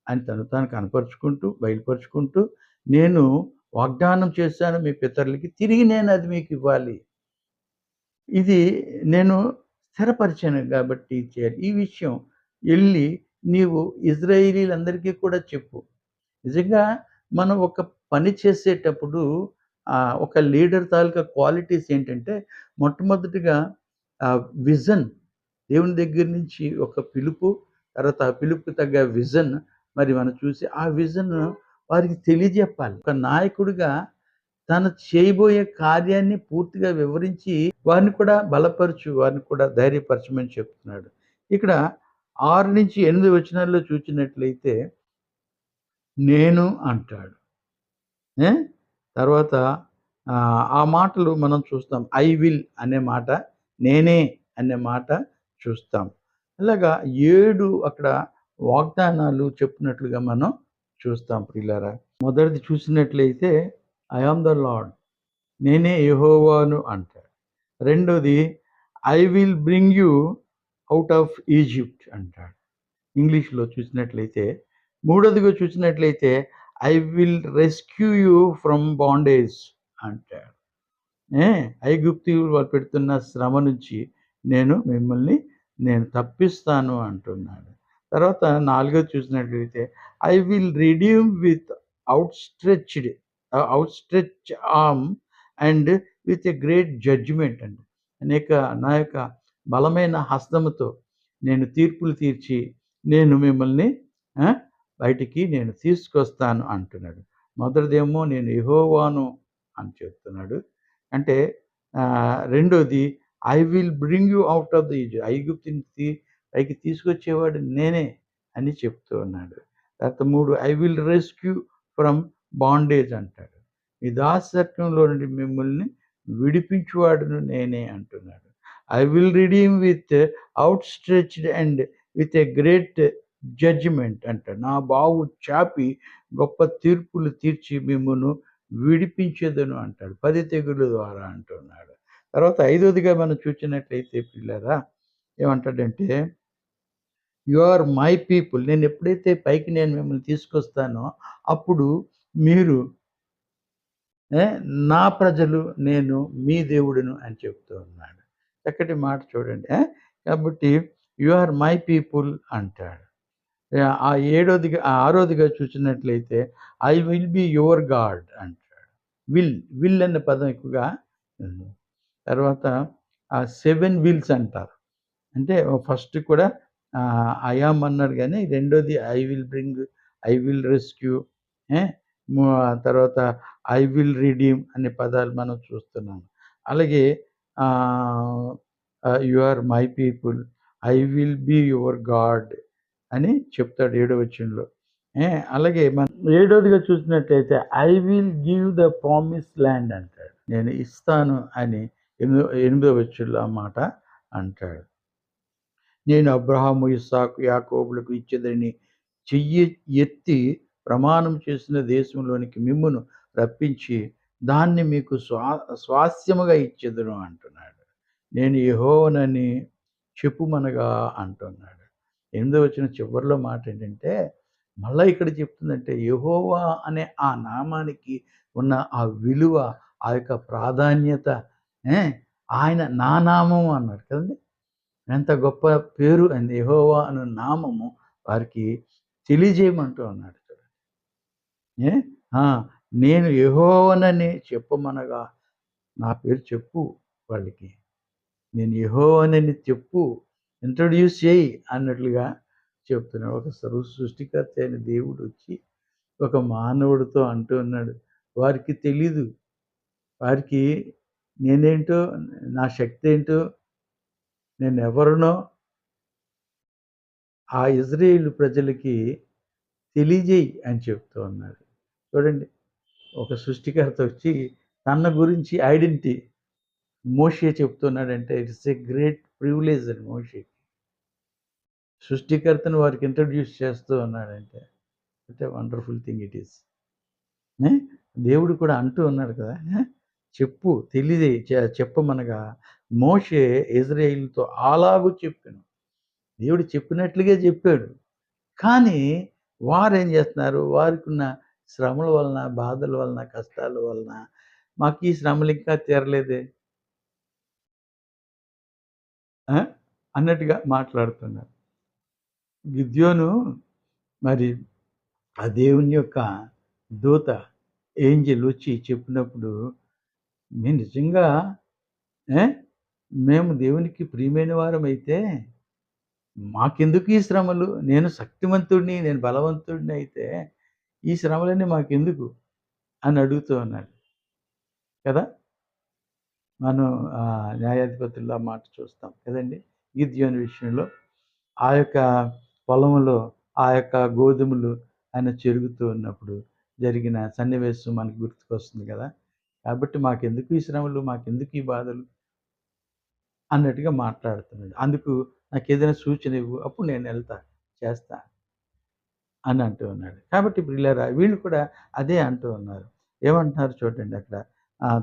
అని తను తాను కనపరుచుకుంటూ, బయలుపరుచుకుంటూ, నేను వాగ్దానం చేశాను మీ పితరులకి, తిరిగి నేను అది మీకివ్వాలి. ఇది నేను స్థిరపరిచాను గాబట్టి చేయాలి. ఈ విషయం ఎళ్లి నీవు ఇశ్రాయేలీయులందరికీ కూడా చెప్పు. నిజంగా మనం ఒక పని చేసేటప్పుడు ఒక లీడర్ తాలూకా క్వాలిటీస్ ఏంటంటే, మొట్టమొదటిగా విజన్ దేవుని దగ్గర నుంచి ఒక పిలుపు, తర్వాత ఆ పిలుపుకి తగ్గ విజన్ మరి మనం చూసి, ఆ విజన్ వారికి తెలియజెప్పాలి. ఒక నాయకుడిగా తను చేయబోయే కార్యాన్ని పూర్తిగా వివరించి, వారిని కూడా బలపరచు, వారిని కూడా ధైర్యపరచమని చెప్తున్నాడు. ఇక్కడ 6-8 వచనాల్లో చూచినట్లయితే, నేను అంటాడు. ఏ? తర్వాత ఆ మాటలు మనం చూస్తాం. ఐ విల్ అనే మాట, నేనే అనే మాట చూస్తాం. ఇలాగా 7 అక్కడ వాగ్దానాలు చెప్పినట్లుగా మనం చూస్తాం ప్రియులారా. మొదటిది చూసినట్లయితే ఐ యామ్ ద లార్డ్. నేనే యెహోవాను అంటాడు. రెండోది I will bring you out of Egypt అంటాడు. ఇంగ్లీష్‌లో చూసినట్లయితే. మూడోదిగా చూసినట్లయితే I will rescue you from bondage అంటాడు. ఏ ఐగుప్తీయులు వాళ్ళు పెడుతున్న శ్రమ నుంచి నేను తప్పిస్తాను అంటున్నాడు. తర్వాత నాలుగోది చూసినట్లయితే I will redeem with outstretch arm and with a great judgement అండి. నా యొక్క బలమైన హస్తముతో నేను తీర్పులు తీర్చి నేను మిమ్మల్ని ఆ! బయటికి నేను తీసుకొస్తాను అంటున్నాడు. మొదటిదేమో నేను యెహోవాను అని చెప్తున్నాడు. అంటే రెండోది I will bring you out of the ఐగుప్తు నుంచి పైకి తీసుకొచ్చేవాడు నేనే అని చెప్తూ ఉన్నాడు. తర్వాత 3 I will rescue from bondage అంటాడు. ఈ దాస్యత్వంలో నుండి మిమ్మల్ని విడిపించువాడును నేనే అంటున్నాడు. I will redeem with outstretched and with a great judgement అంటాడు. నా బాహు చాపి గొప్ప తీర్పులు తీర్చి మిమ్మును విడిపించేదను అంటాడు. 10 తెగుళ్ళ ద్వారా అంటున్నాడు. తర్వాత ఐదోదిగా మనం చూచినట్లయితే పిల్లారా ఏమంటాడంటే, యు ఆర్ మై పీపుల్. నేను ఎప్పుడైతే పైకి మిమ్మల్ని తీసుకొస్తానో అప్పుడు మీరు ఏ నా ప్రజలు, నేను మీ దేవుడును అని చెప్తూ ఉన్నాడు. చక్కటి మాట చూడండి. కాబట్టి యు ఆర్ మై పీపుల్ అంటాడు. ఆరోదిగా చూసినట్లయితే I will be your God అంటాడు. విల్ అనే పదం ఎక్కువగా ఉంది. తర్వాత 7 విల్స్ అంటారు. అంటే ఫస్ట్ కూడా ఐ యామ్ అన్నాడు గానీ రెండోది ఐ విల్ రెస్క్యూ ఏ తర్వాత ఐ విల్ రిడీమ్ అనే పదాలు మనం చూస్తున్నాం. అలాగే you are my people, I will be your God అని చెప్తాడు 7వ వచనంలో. అలాగే మనం 7వదిగా చూసినట్లయితే I will give the promised land అంటాడు. నేను ఇస్తాను అని 8వ వచనంలో ఆ మాట అంటాడు. నేను అబ్రహాము, ఇస్సాకు, యాకోబులకు ఇచ్చేదని చెయ్యి ఎత్తి ప్రమాణం చేసిన దేశంలోనికి మిమ్మును రప్పించి దాన్ని మీకు స్వాస్థ్యముగా ఇచ్చేదను అంటున్నాడు. నేను యెహోవానని చెప్పుమనగా అంటున్నాడు. 8వ వచనం చివరిలో మాట ఏంటంటే, మళ్ళా ఇక్కడ చెప్తుందంటే యెహోవా అనే ఆ నామానికి ఉన్న ఆ విలువ, ఆ యొక్క ప్రాధాన్యత, ఏ ఆయన నా నామం అన్నాడు కదండీ! ఎంత గొప్ప పేరు అండి యెహోవా అను నామము వారికి తెలియజేయమంటూ ఉన్నాడు చూడండి. ఏ ఆ! నేను యెహోవానని చెప్పమనగా నా పేరు చెప్పు వాళ్ళకి. నేను యెహోవానని చెప్పు. ఇంట్రొడ్యూస్ చెయ్యి అన్నట్లుగా చెప్తున్నాడు. ఒక సృష్టికర్త అయిన దేవుడొచ్చి ఒక మానవుడితో అంటూ ఉన్నాడు. వారికి తెలీదు. వారికి నేనేంటో, నా శక్తేంటో, నేనెవరినో ఆ ఇజ్రాయేలు ప్రజలకి తెలియజేయి అని చెప్తూ ఉన్నాడు. చూడండి, ఒక సృష్టికర్త వచ్చి తన గురించి ఐడెంటిటీ మోషే చెప్తున్నాడంటే ఇట్స్ ఎ గ్రేట్ ప్రివిలేజ్ అండి మోషేకి. సృష్టికర్తను వారికి ఇంట్రొడ్యూస్ చేస్తూ ఉన్నాడంటే what a wonderful thing it is. ఏ! దేవుడు కూడా అంటూ ఉన్నాడు కదా! చెప్పు తెలియజేయి చెప్పమనగా మోషే ఇజ్రాయేలుతో అలాగు చెప్పెను. దేవుడు చెప్పినట్లుగే చెప్పాడు. కానీ వారేం చేస్తున్నారు? వారికున్న శ్రమల వలన, బాధల వలన, కష్టాల వలన మాకు ఈ శ్రమలు ఇంకా తీరలేదే ఆ! అన్నట్టుగా మాట్లాడుతున్నారు. గిద్యోను మరి ఆ దేవుని యొక్క దూత ఏంజెల్ వచ్చి చెప్పినప్పుడు మేము నిజంగా ఏ మేము దేవునికి ప్రియమైన వారమైతే మాకెందుకు ఈ శ్రమలు? నేను శక్తిమంతుడిని, నేను బలవంతుడిని అయితే ఈ శ్రమలన్నీ మాకెందుకు అని అడుగుతూ ఉన్నాడు కదా! మనం న్యాయాధిపతుల్లో ఆ మాట చూస్తాం కదండీ! గిద్యోను విషయంలో ఆ యొక్క పొలంలో ఆ యొక్క గోధుమలు ఆయన చెరుగుతూ ఉన్నప్పుడు జరిగిన సన్నివేశం మనకు గుర్తుకొస్తుంది కదా! కాబట్టి మాకెందుకు ఈ శ్రమలు, మాకెందుకు ఈ బాధలు అన్నట్టుగా మాట్లాడుతున్నాడు. అందుకు నాకేదైనా సూచన ఇవ్వు. అప్పుడు నేనెళ్తా, చేస్తా అని అంటూ ఉన్నాడు. కాబట్టి ప్రియులారా వీళ్ళు కూడా అదే అంటూ ఉన్నారు. ఏమంటున్నారు చూడండి అక్కడ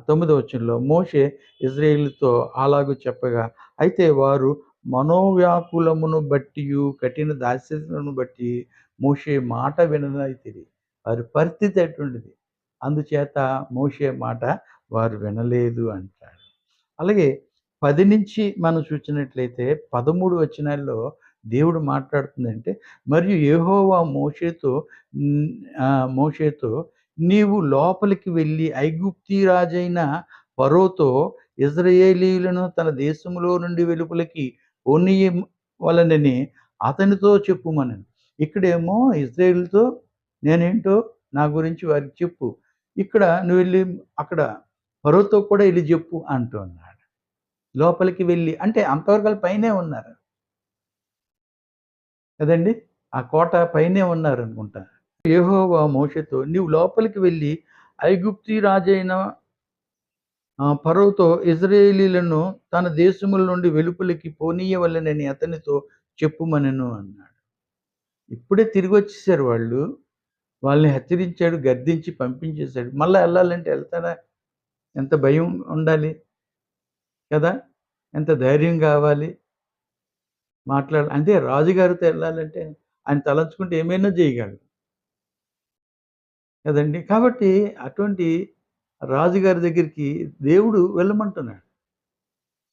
9వ వచనంలో మోషే ఇశ్రాయేలుతో అలాగు చెప్పగా, అయితే వారు మనోవ్యాకులమును బట్టియు, కఠిన దాస్యతను బట్టి మోషే మాట విననైతిరి. వారి పరిస్థితి అటువంటిది. అందుచేత మోషే మాట వారు వినలేదు అంటాడు. అలాగే 10 నుంచి మనం చూసినట్లయితే 13 వచనాల్లో దేవుడు మాట్లాడుతుందంటే, మరియు యెహోవా హ్మ్, మోషేతో నీవు లోపలికి వెళ్ళి ఐగుప్తీ రాజైన ఫరోతో ఇశ్రాయేలీయులను తన దేశంలో నుండి వెలుపలికి పోనీయవలెనని అతనితో చెప్పుమనెను. ఇక్కడేమో ఇశ్రాయేలుతో నేనేంటో నా గురించి వారికి చెప్పు. ఇక్కడ నువ్వెళ్ళి అక్కడ ఫరోతో కూడా ఎళ్లి జెప్పు అంటున్నాడు. లోపలికి వెళ్ళి అంటే అంతవరకు ఆళ్ళు పైనే ఉన్నారు కదండీ! ఆ కోట పైనే ఉన్నారనుకుంటా. యెహోవా మోషేతో నీవు లోపలికి వెళ్ళి ఐగుప్తీ రాజైన ఫరోతో ఇశ్రాయేలీయులను తన దేశముల నుండి వెలుపలికి పోనీయవలెనని అతనితో చెప్పుమనెను అన్నాడు. ఇప్పుడే తిరిగొచ్చేసారు వాళ్ళు. వాళ్ళని హెచ్చరించాడు, గద్దించి పంపించేసాడు. మళ్ళా ఎళ్ళాలంటే ఎళ్తారా? ఎంత భయం ఉండాలి కదా! ఎంత ధైర్యం గావాలి. అంతే రాజుగారితో ఎళ్ళాలంటే ఆయన తలంచుకుంటే ఏమైనా జేయగలడు కదండీ! కాబట్టి అటువంటి రాజుగారి దగ్గరికి దేవుడు వెళ్ళమంటున్నాడు.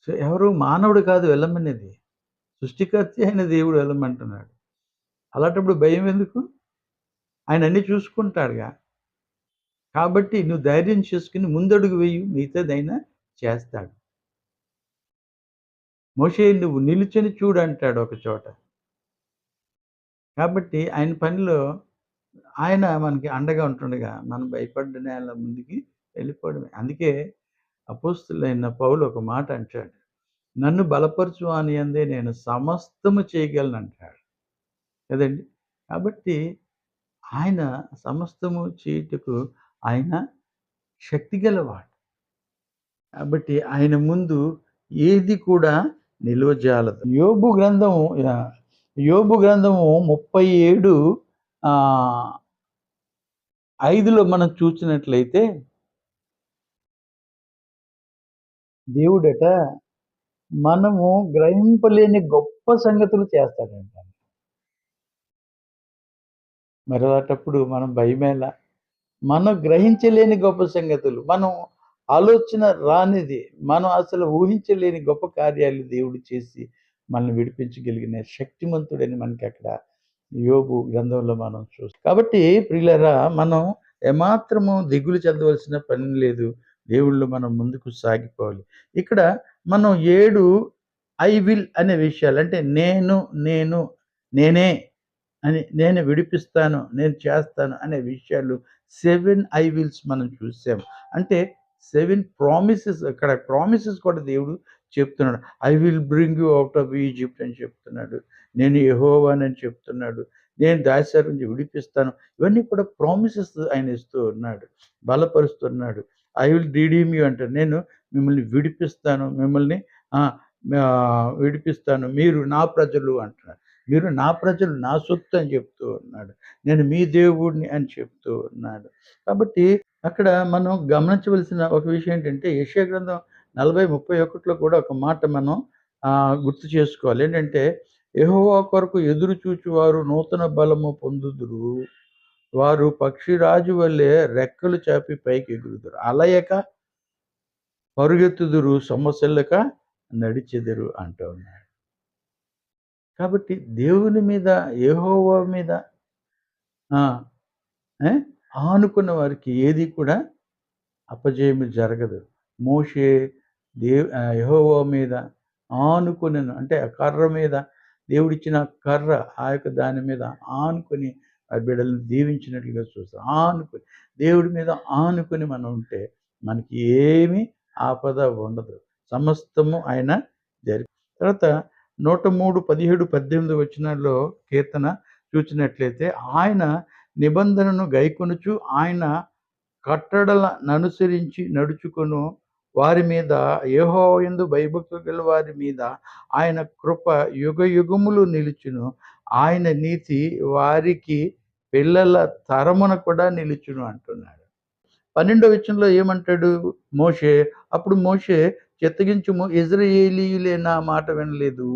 ఎవరు మానవుడు కాదు వెళ్ళమనేది. సృష్టికర్త అయిన దేవుడు వెళ్ళమంటున్నాడు. అలాంటప్పుడు భయం ఎందుకు? ఆయన అన్నీ చూసుకుంటాడుగా. కాబట్టి నువ్వు ధైర్యం చేసుకొని ముందడుగు వెయ్యి. మిగతాదైన చేస్తాడు. మోషే నువ్వు నిలుచొని చూడు అంటాడు ఒక చోట. కాబట్టి ఆయన పనిలో ఆయన మనకి అండగా ఉంటుండగా మనం భయపడ్డ నేల ముందుకి వెళ్ళిపోవడమే. అందుకే అపోస్తలుడైన పౌలు ఒక మాట అంటాడు. నన్ను బలపరచు వాని యందే నేను సమస్తము చేయగలనంటాడు. కదండీ! కాబట్టి ఆయన సమస్తము చేయుటకు ఆయన శక్తి గలవాడు. కాబట్టి ఆయన ముందు ఏది కూడా నిలువజాలదు. యోబు గ్రంథము 37 ఆహ్, 5లో మనం చూసినట్లయితే దేవుడట మనము గ్రహింపలేని గొప్ప సంగతులు చేస్తాడంట. మరి అలాంటప్పుడు మనం భయమేలా? మనం గ్రహించలేని గొప్ప సంగతులు, మనం ఆలోచన రానిది, మనం అసలు ఊహించలేని గొప్ప కార్యాలు దేవుడు చేసి మనల్ని విడిపించగలిగిన శక్తిమంతుడని మనకక్కడ యోబు గ్రంథంలో మనం చూస్తాం. కాబట్టి ప్రియులారా, మనం ఏమాత్రము దిగులు చెందవలసిన పని లేదు. దేవుళ్ళు మనం ముందుకు సాగిపోవాలి. ఇక్కడ మనం 7 ఐ విల్ అనే విషయాలు, అంటే నేను, నేనే అని, నేను విడిపిస్తాను, నేను చేస్తాను అనే విషయాలు 7 ఐ విల్స్ మనం చూసాం. అంటే 7 ప్రామిసెస్, అక్కడ ప్రామిసెస్ కూడా దేవుడు చెప్తున్నాడు. I will bring you out of Egypt అని చెప్తున్నాడు. నేను యెహోవానని చెప్తున్నాడు. నేను దాస్యము నుంచి విడిపిస్తాను. ఇవన్నీ కూడా ప్రామిసెస్ ఆయన ఇస్తూ ఉన్నాడు. బలపరుస్తున్నాడు. ఐ విల్ రిడీమ్ యూ అంటాడు. నేను మిమ్మల్ని విడిపిస్తాను. మిమ్మల్ని విడిపిస్తాను. మీరు నా ప్రజలు అంటున్నాడు. మీరు నా ప్రజలు, నా సొత్తు అని చెప్తూ ఉన్నాడు. నేను మీ దేవుడిని అని చెప్తూ ఉన్నాడు. కాబట్టి అక్కడ మనం గమనించవలసిన ఒక విషయం ఏంటంటే, యెషయా గ్రంథం 40:31లో కూడా ఒక మాట మనం గుర్తు చేసుకోవాలి. ఏంటంటే, యెహోవా కొరకు ఎదురు చూచువారు నూతన బలము పొందుదురు. వారు పక్షిరాజు వలె రెక్కలు చాపి పైకి ఎగురుదురు. అలయక పరుగెత్తుదురు, సొమ్మసిల్లక నడిచెదరు అంటూ ఉన్నాడు. కాబట్టి దేవుని మీద, యెహోవా మీద ఆ! ఏ ఆనుకున్న వారికి ఏది కూడా అపజయము జరగదు. మోషే యెహోవా మీద ఆనుకొనెను. అంటే ఆ కర్ర మీద, దేవుడిచ్చిన కర్ర, ఆ యొక్క దాని మీద ఆనుకొని ఆ బిడ్డలను దీవించినట్లుగా చూస్తాం. దేవుడి మీద ఆనుకొని మనం ఉంటే మనకి ఏమి ఆపద ఉండదు. సమస్తము ఆయన తర్వాత 103, 17, 18 వచనాల్లో కీర్తన చూచినట్లయితే, ఆయన నిబంధనను గైకొనుచు ఆయన కట్టడలననుసరించి నడుచుకొను వారి మీద, యెహోవా యందు భయభక్తులు గల వారి మీద ఆయన కృప యుగయుగములు నిలుచును. ఆయన నీతి వారికి పిల్లల తరమున కూడా నిలుచును అంటున్నాడు. 12వ వచనంలో ఏమంటాడు మోషే? అప్పుడు మోషే చిత్తగించుము, ఇశ్రాయేలీయులే నా మాట వినలేదు.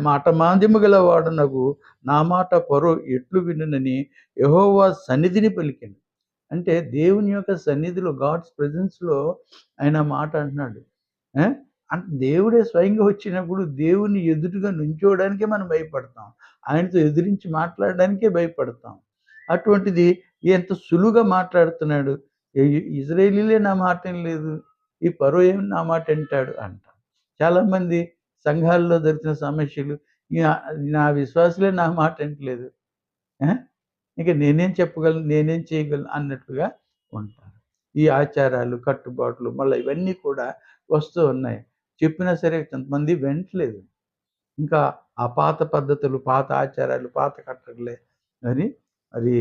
మాట మాంద్యము గల వాడనగు నా మాట ఫరో ఎట్లు వినునని యెహోవా సన్నిధిని పలికెను. అంటే దేవుని యొక్క సన్నిధిలో, గాడ్స్ ప్రెజెన్స్‌లో ఆయన మాట అంటున్నాడు. ఆ! అంటే దేవుడే స్వయంగా వచ్చినప్పుడు దేవుని ఎదురుగా నుంచోవడానికే మనం భయపడతాం. ఆయనతో ఎదిరించి మాట్లాడడానికే భయపడతాం. అటువంటిది ఎంత సులువుగా మాట్లాడుతున్నాడు. ఇశ్రాయేలీయులే నా మాట వినలేదు. ఈ ఫరో ఏమి నా మాట వింటాడు అంటాం. చాలామంది సంఘాల్లో దొరికిన సమస్యలు, నా నా విశ్వాసులే నా మాట వింటలేదు. ఆ! ఇంక నేనేం చెప్పగలను, నేనేం చేయగలను అన్నట్టుగా ఉంటారు. ఈ ఆచారాలు, కట్టుబాట్లు మళ్ళా ఇవన్నీ కూడా వస్తూ ఉన్నాయి. చెప్పినా సరే కొంతమంది వింటలేదు. ఇంకా ఆ పాత పద్ధతులు, పాత ఆచారాలు, పాత కట్టడలే అని అది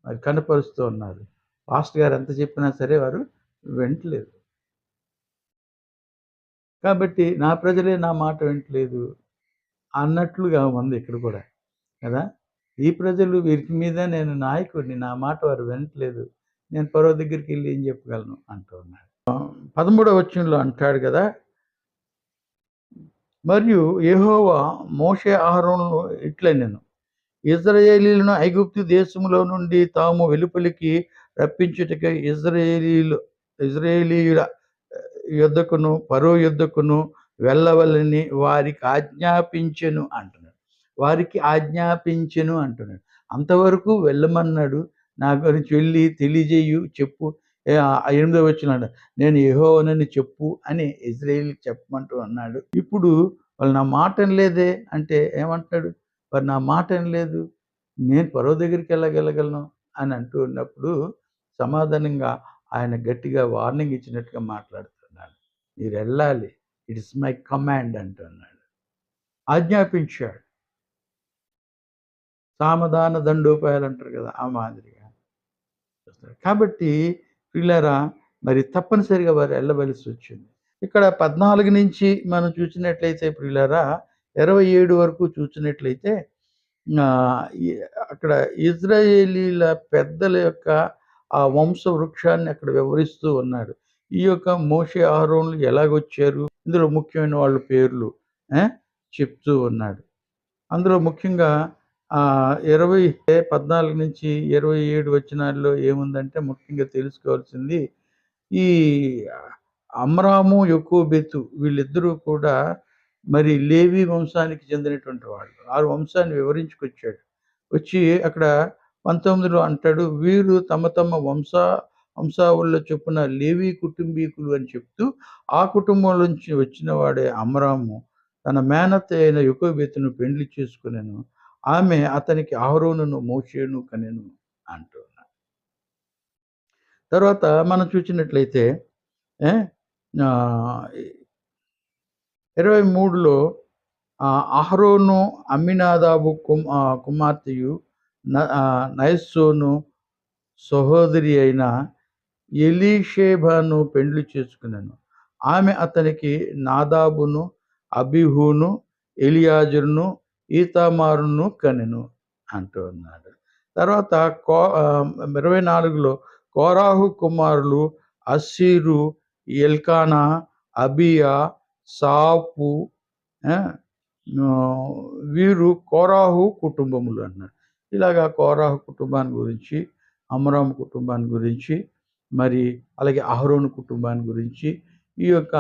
అది కనపరుస్తూ ఉన్నారు. పాస్టర్ గారు ఎంత చెప్పినా సరే వారు వింటలేదు. కాబట్టి నా ప్రజలే నా మాట వింటలేదు అన్నట్లుగా ఉంది ఇక్కడ కూడా. కదా! ఈ ప్రజలు, వీరి మీద నేను నాయకుడిని, నా మాట వారు వినట్లేదు. నేను ఫరో దగ్గరికెళ్ళి ఏం చెప్పగలను అంటూ ఉన్నాడు. 13వ వచనంలో అంటాడు కదా! మరియు యెహోవా మోషే అహరోనులను ఇట్లనెను, ఇశ్రాయేలీయులను ఐగుప్తు దేశములో నుండి తాము వెలుపలికి రప్పించుటకై ఇశ్రాయేలీయుల యొద్దకును ఫరో యొద్దకును వెళ్ళవలని వారికి ఆజ్ఞాపించెను అంటున్నాడు. వారికి ఆజ్ఞాపించెను అంటున్నాడు. అంతవరకు వెళ్ళమన్నాడు. నా గురించి వెళ్ళి తెలియజేయు, చెప్పు. 8వ వచనం, నేను యెహోవానని చెప్పు అని ఇశ్రాయేలీయులకు చెప్పమంటూ అన్నాడు. ఇప్పుడు వాళ్ళు నా మాట వినలేదే అంటే ఏమంటున్నాడు? మరి నా మాట వినలేదు, నేను ఫరో దగ్గరికి ఎలాగెళ్ళగలను అని అంటూ ఉన్నప్పుడు సమాధానంగా ఆయన గట్టిగా వార్నింగ్ ఇచ్చినట్టుగా మాట్లాడుతున్నాడు. మీరెళ్ళాలి. ఇట్స్ మై కమాండ్ అంటున్నాడు. ఆజ్ఞాపించాడు. సామధాన దండోపాయాలు అంటారు కదా! ఆ మాదిరిగా. కాబట్టి ప్రియులారా, మరి తప్పనిసరిగా వారు ఎళ్ళవలసొచ్చింది. ఇక్కడ 14 నుంచి మనం చూసినట్లయితే ప్రియులారా, 27 వరకు చూసినట్లయితే ఈ అక్కడ ఇశ్రాయేలీల పెద్దల యొక్క ఆ వంశ వృక్షాన్ని అక్కడ వివరిస్తూ ఉన్నాడు. ఈ యొక్క మోషే, అహరోనులు ఎలాగొచ్చారు? ఇందులో ముఖ్యమైన వాళ్ళ పేర్లు ఆ! చెప్తూ ఉన్నాడు. అందులో ముఖ్యంగా 14-27 వచనాల్లో ఏముందంటే ముఖ్యంగా తెలుసుకోవాల్సింది ఈ అమ్రాము, యొకోబెతు వీళ్ళిద్దరూ కూడా మరి లేవి వంశానికి చెందినటువంటి వాళ్ళు. ఆ వంశాన్ని వివరించుకొచ్చాడు. వచ్చి అక్కడ 19లో అంటాడు, వీరు తమ తమ వంశావళుల చొప్పున లేవి కుటుంబీకులు అని చెప్తూ, ఆ కుటుంబం నుంచి వచ్చిన వాడే అమ్రాము తన మేనత్త అయిన యొకోబెతును పెండ్లి చేసుకొనెను. ఆమె అతనికి అహరోనును, మోషేను కనెను అంటూ ఉన్నాడు. తర్వాత మనం చూసినట్లయితే ఏ ఆహ్, 23లో అహరోను అమ్మినాదాబు కుమార్తెయు నయస్సోను సహోదరి అయిన ఎలీషేబను పెండ్లి చేసుకునెను. ఆమె అతనికి నాదాబును, అబీహును, ఎలియాజరును, ఈతామారును కనెను అంటూ ఉన్నాడు. తర్వాత 24లో కోరాహు కుమారులు అస్సీరు, ఎల్కానా, అబీయా, సాపు ఆ! వీరు కోరాహు కుటుంబములు అన్నాడు. ఇలాగా కోరాహు కుటుంబాన్ని గురించి, అమ్రాము కుటుంబాన్ని గురించి, మరి అలాగే అహరోను కుటుంబాన్ని గురించి, ఈ యొక్క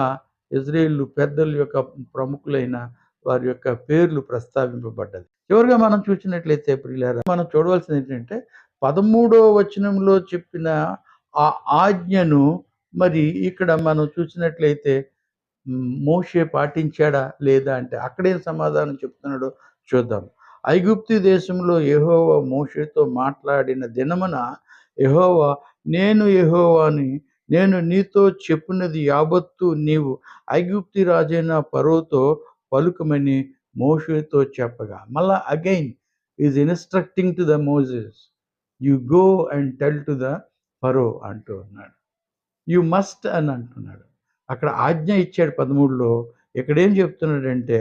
ఇజ్రాయేలు పెద్దల యొక్క ప్రముఖులైన వారి యొక్క పేర్లు ప్రస్తావింపబడ్డది. చివరగా మనం చూసినట్లయితే ప్రియులారా, మనం చూడవలసింది ఏంటంటే 13వ వచనంలో చెప్పిన ఆ ఆజ్ఞను మరి ఇక్కడ మనం చూసినట్లయితే మోషే పాటించాడా? లేదా? అంటే అక్కడేం సమాధానం చెప్తున్నాడో చూద్దాం. ఐగుప్తు దేశంలో యెహోవా మోషేతో మాట్లాడిన దినమున యెహోవా, నేను యెహోవాని, నేను నీతో చెప్పినది యావత్తు నీవు ఐగుప్తు రాజైన ఫరోతో పలుకమని మోషేతో చెప్పగా, మళ్ళా again is instructing to the Moses. You go and tell to the Pharaoh అంటూ ఉన్నాడు. యూ మస్ట్ అని అంటున్నాడు. అక్కడ ఆజ్ఞ ఇచ్చాడు 13లో. ఇక్కడేం చెప్తున్నాడంటే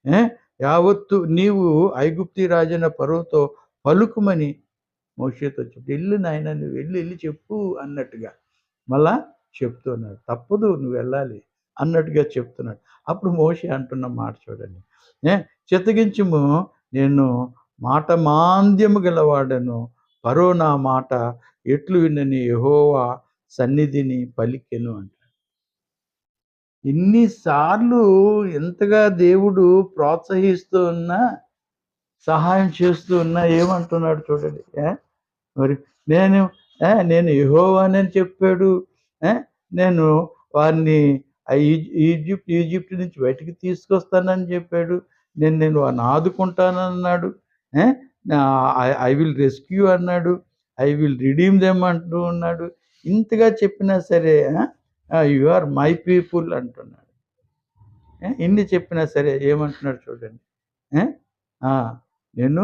ఏ యావత్తు నీవు ఐగుప్తీ రాజైన ఫరోతో పలుకుమని మోషేతో చెప్పు. ఎల్లు నాయనా, నువ్వు ఎళ్లి చెప్పు అన్నట్టుగా. మళ్ళా చెప్తున్నాడు. తప్పదు, నువ్వు వెళ్ళాలి అన్నట్టుగా చెప్తున్నాడు. అప్పుడు మోషే అంటున్న మాట చూడండి. ఏ చిత్తగించుము, నేను మాట మాంద్యము గలవాడను. ఫరో నా మాట ఎట్లు వినని యెహోవా సన్నిధిని పలికెను అంటాడు. ఇన్ని సార్లు ఎంతగా దేవుడు ప్రోత్సహిస్తూ ఉన్నా, సహాయం చేస్తూ ఉన్నా ఏమంటున్నాడు చూడండి. మరి నేను నేను యెహోవానని చెప్పాడు. ఏ నేను వారిని ఈజిప్ట్ నుంచి బయటికి తీసుకొస్తానని చెప్పాడు. నేను వారిని ఆదుకుంటానన్నాడు. ఏ ఐ విల్ రెస్క్యూ అన్నాడు. ఐ విల్ రిడీమ్ దెమ్ అంటూ ఉన్నాడు. ఇంతగా చెప్పినా సరే యు ఆర్ మై పీపుల్ అంటున్నాడు. ఇన్ని చెప్పినా సరే ఏమంటున్నాడు చూడండి. ఏ నేను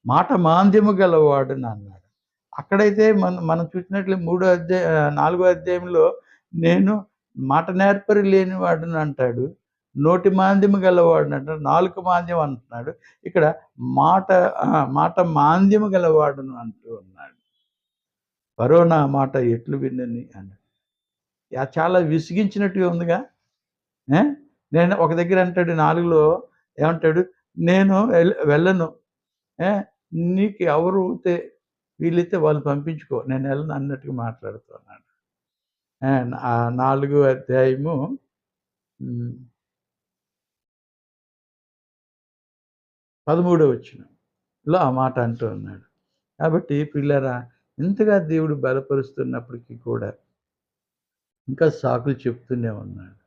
మాట మాంద్యము గలవాడని అన్నాడు. అక్కడైతే మనం చూసినట్లు 4వ అధ్యాయంలో నేను మాట నేర్పరి లేనివాడని అంటాడు. నోటి మాంద్యము గలవాడని అంటాడు. నాలుక మాంద్యం అంటున్నాడు. ఇక్కడ మాట మాంద్యము గలవాడును అంటూ ఉన్నాడు. ఫరో నా మాట ఎట్లు విన్నని అన్నాడు. చాలా విసిగించినట్టుగా ఉందిగా. నేను ఒక దగ్గర అంటాడు 4లో ఏమంటాడు, నేను వెళ్ళను. నీకు ఎవరు వీలైతే వాళ్ళు పంపించుకో, నేను వెళ్ళను అన్నట్టుగా మాట్లాడుతున్నాడు. 4వ అధ్యాయము 13వ వచనంలో ఆ మాట అంటూ ఉన్నాడు. కాబట్టి పిల్లరా, ఇంతగా దేవుడు బలపరుస్తున్నప్పటికీ కూడా ఇంకా సాకులు చెప్తూనే ఉన్నాడు.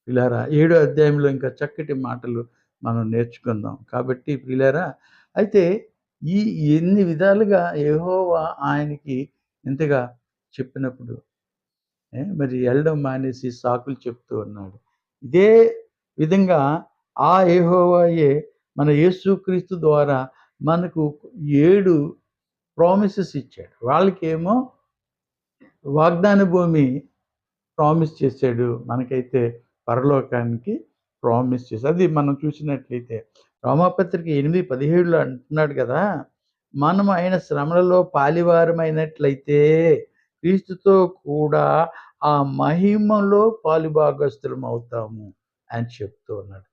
పిల్లారా 7వ అధ్యాయంలో ఇంకా చక్కటి మాటలు మనం నేర్చుకుందాం. కాబట్టి పిల్లారా, అయితే ఎన్ని విధాలుగా యెహోవా ఆయనకి ఇంతగా చెప్పినప్పుడు మరి వెళ్ళడం మానేసి సాకులు చెప్తూ ఉన్నాడు. ఇదే విధంగా ఆ యెహోవాయే మన యేసుక్రీస్తు ద్వారా మనకు 7 ప్రామిసెస్ ఇచ్చాడు. వాళ్ళకేమో వాగ్దాన భూమి ప్రామిస్ చేశాడు. మనకైతే పరలోకానికి ప్రామిస్ చేశాడు. అది మనం చూసినట్లయితే రోమాపత్రిక 8:17లో అంటున్నాడు కదా, మనం ఆయన శ్రమలలో పాలివారమైనట్లయితే క్రీస్తుతో కూడా ఆ మహిమలో పాలుభాగస్తులం అవుతాము అని చెప్తూ ఉన్నాడు.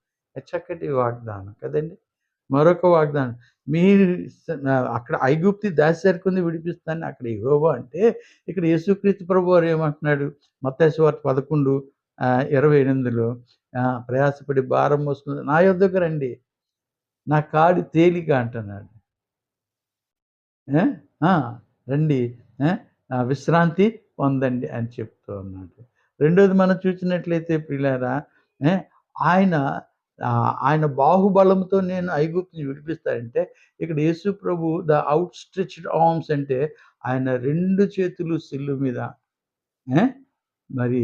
చక్కటి వాగ్దానం కదండీ! మరొక వాగ్దానం మీరు అక్కడ ఐగుప్తు దాస్యరకుంది విడిపిస్తానని అక్కడ యెహోవా అంటే, ఇక్కడ యేసుక్రీస్తు ప్రభువారు ఏమంటున్నాడు? మత్తయి సువార్త 11 28లో ప్రయాసపడి భారం మోసుకొని నా యొద్దకు రండి. నా కాడి తేలిక అంటున్నాడు. ఆ! ఆ! రండి. ఆ! విశ్రాంతి పొందండి అని చెప్తూ ఉన్నాడు. రెండోది మనం చూసినట్లయితే ప్రియులారా, ఏ ఆయన ఆయన బాహుబలంతో నేను ఐగుప్తుని విడిపిస్తానంటే, ఇక్కడ యేసు ప్రభు ద ఔట్ స్ట్రెచ్డ్ ఆర్మ్స్ అంటే ఆయన 2 చేతులు సిలువ మీద ఏ మరి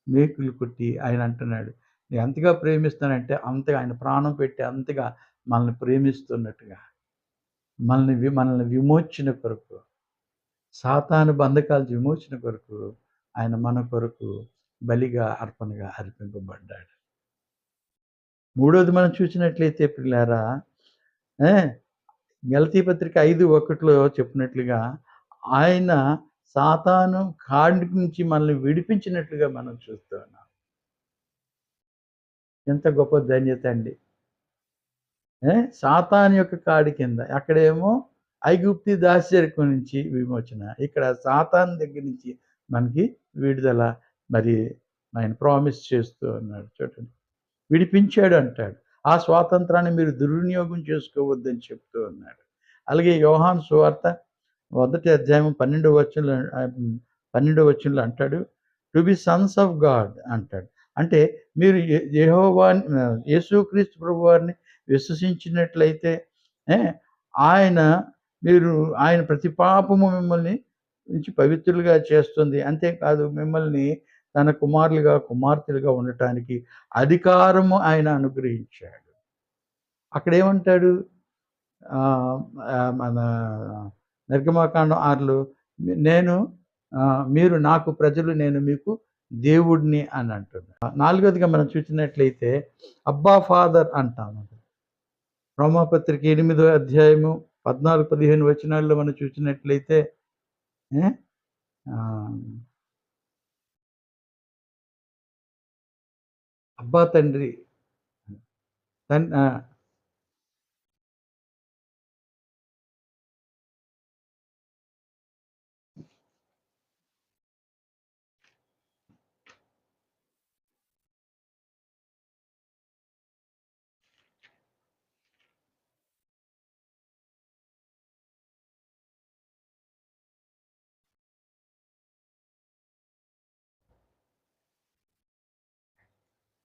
మేకులు కొట్టి ఆయన అంటున్నాడు. నేను ఎంతగా ప్రేమిస్తానంటే అంతగా ఆయన ప్రాణం పెట్టి అంతగా మనల్ని ప్రేమిస్తున్నట్టుగా. మనల్ని విమోచన కొరకు, సాతాను బంధకాల విమోచన కొరకు ఆయన మన కొరకు బలిగా, అర్పణగా అర్పింపబడ్డాడు. మూడోది మనం చూసినట్లయితే ప్రియులారా, ఏ గలతీ పత్రిక 5:1లో చెప్పినట్లుగా ఆయన సాతాను కాడి నుంచి మనల్ని విడిపించినట్లుగా మనం చూస్తూ ఉన్నాం. ఎంత గొప్ప ధన్యత అండి. సాతాను యొక్క కాడి కింద. అక్కడేమో ఐగుప్తు దాస్యరకం నుంచి విమోచన. ఇక్కడ సాతాను దగ్గర నుంచి మనకి విడుదల. మరి ఆయన ప్రామిస్ చేస్తూ ఉన్నాడు చూడండి. విడిపించాడు అంటాడు. ఆ స్వాతంత్రాన్ని మీరు దుర్వినియోగం చేసుకోవద్దని చెప్తూ ఉన్నాడు. అలాగే యోహాను సువార్త మొదటి అధ్యాయం 12వ వచనంలో అంటాడు. To be Sons of God అంటాడు. అంటే మీరు యెహోవాని యేసుక్రీస్తు ప్రభువారిని విశ్వసించినట్లయితే ఏ ఆయన మీరు ఆయన ప్రతి పాపము మిమ్మల్ని నుంచి పవిత్రులుగా చేస్తుంది. అంతేకాదు మిమ్మల్ని తన కుమారులుగా, కుమార్తెలుగా ఉండటానికి అధికారము ఆయన అనుగ్రహించాడు. అక్కడేమంటాడు? ఆహ్, ఆహ్, మన నిర్గమకాండం 6లో నేను మీరు నాకు ప్రజలు, నేను మీకు దేవుడిని అని అంటున్నాడు. నాలుగోదిగా మనం చూసినట్లయితే అబ్బా ఫాదర్ అంటాము. రోమాపత్రిక 8వ అధ్యాయము 14, 15 వచనాల్లో మనం చూసినట్లయితే ఏ ఆహ్, అబ్బా తండ్రి తన్ ఆ!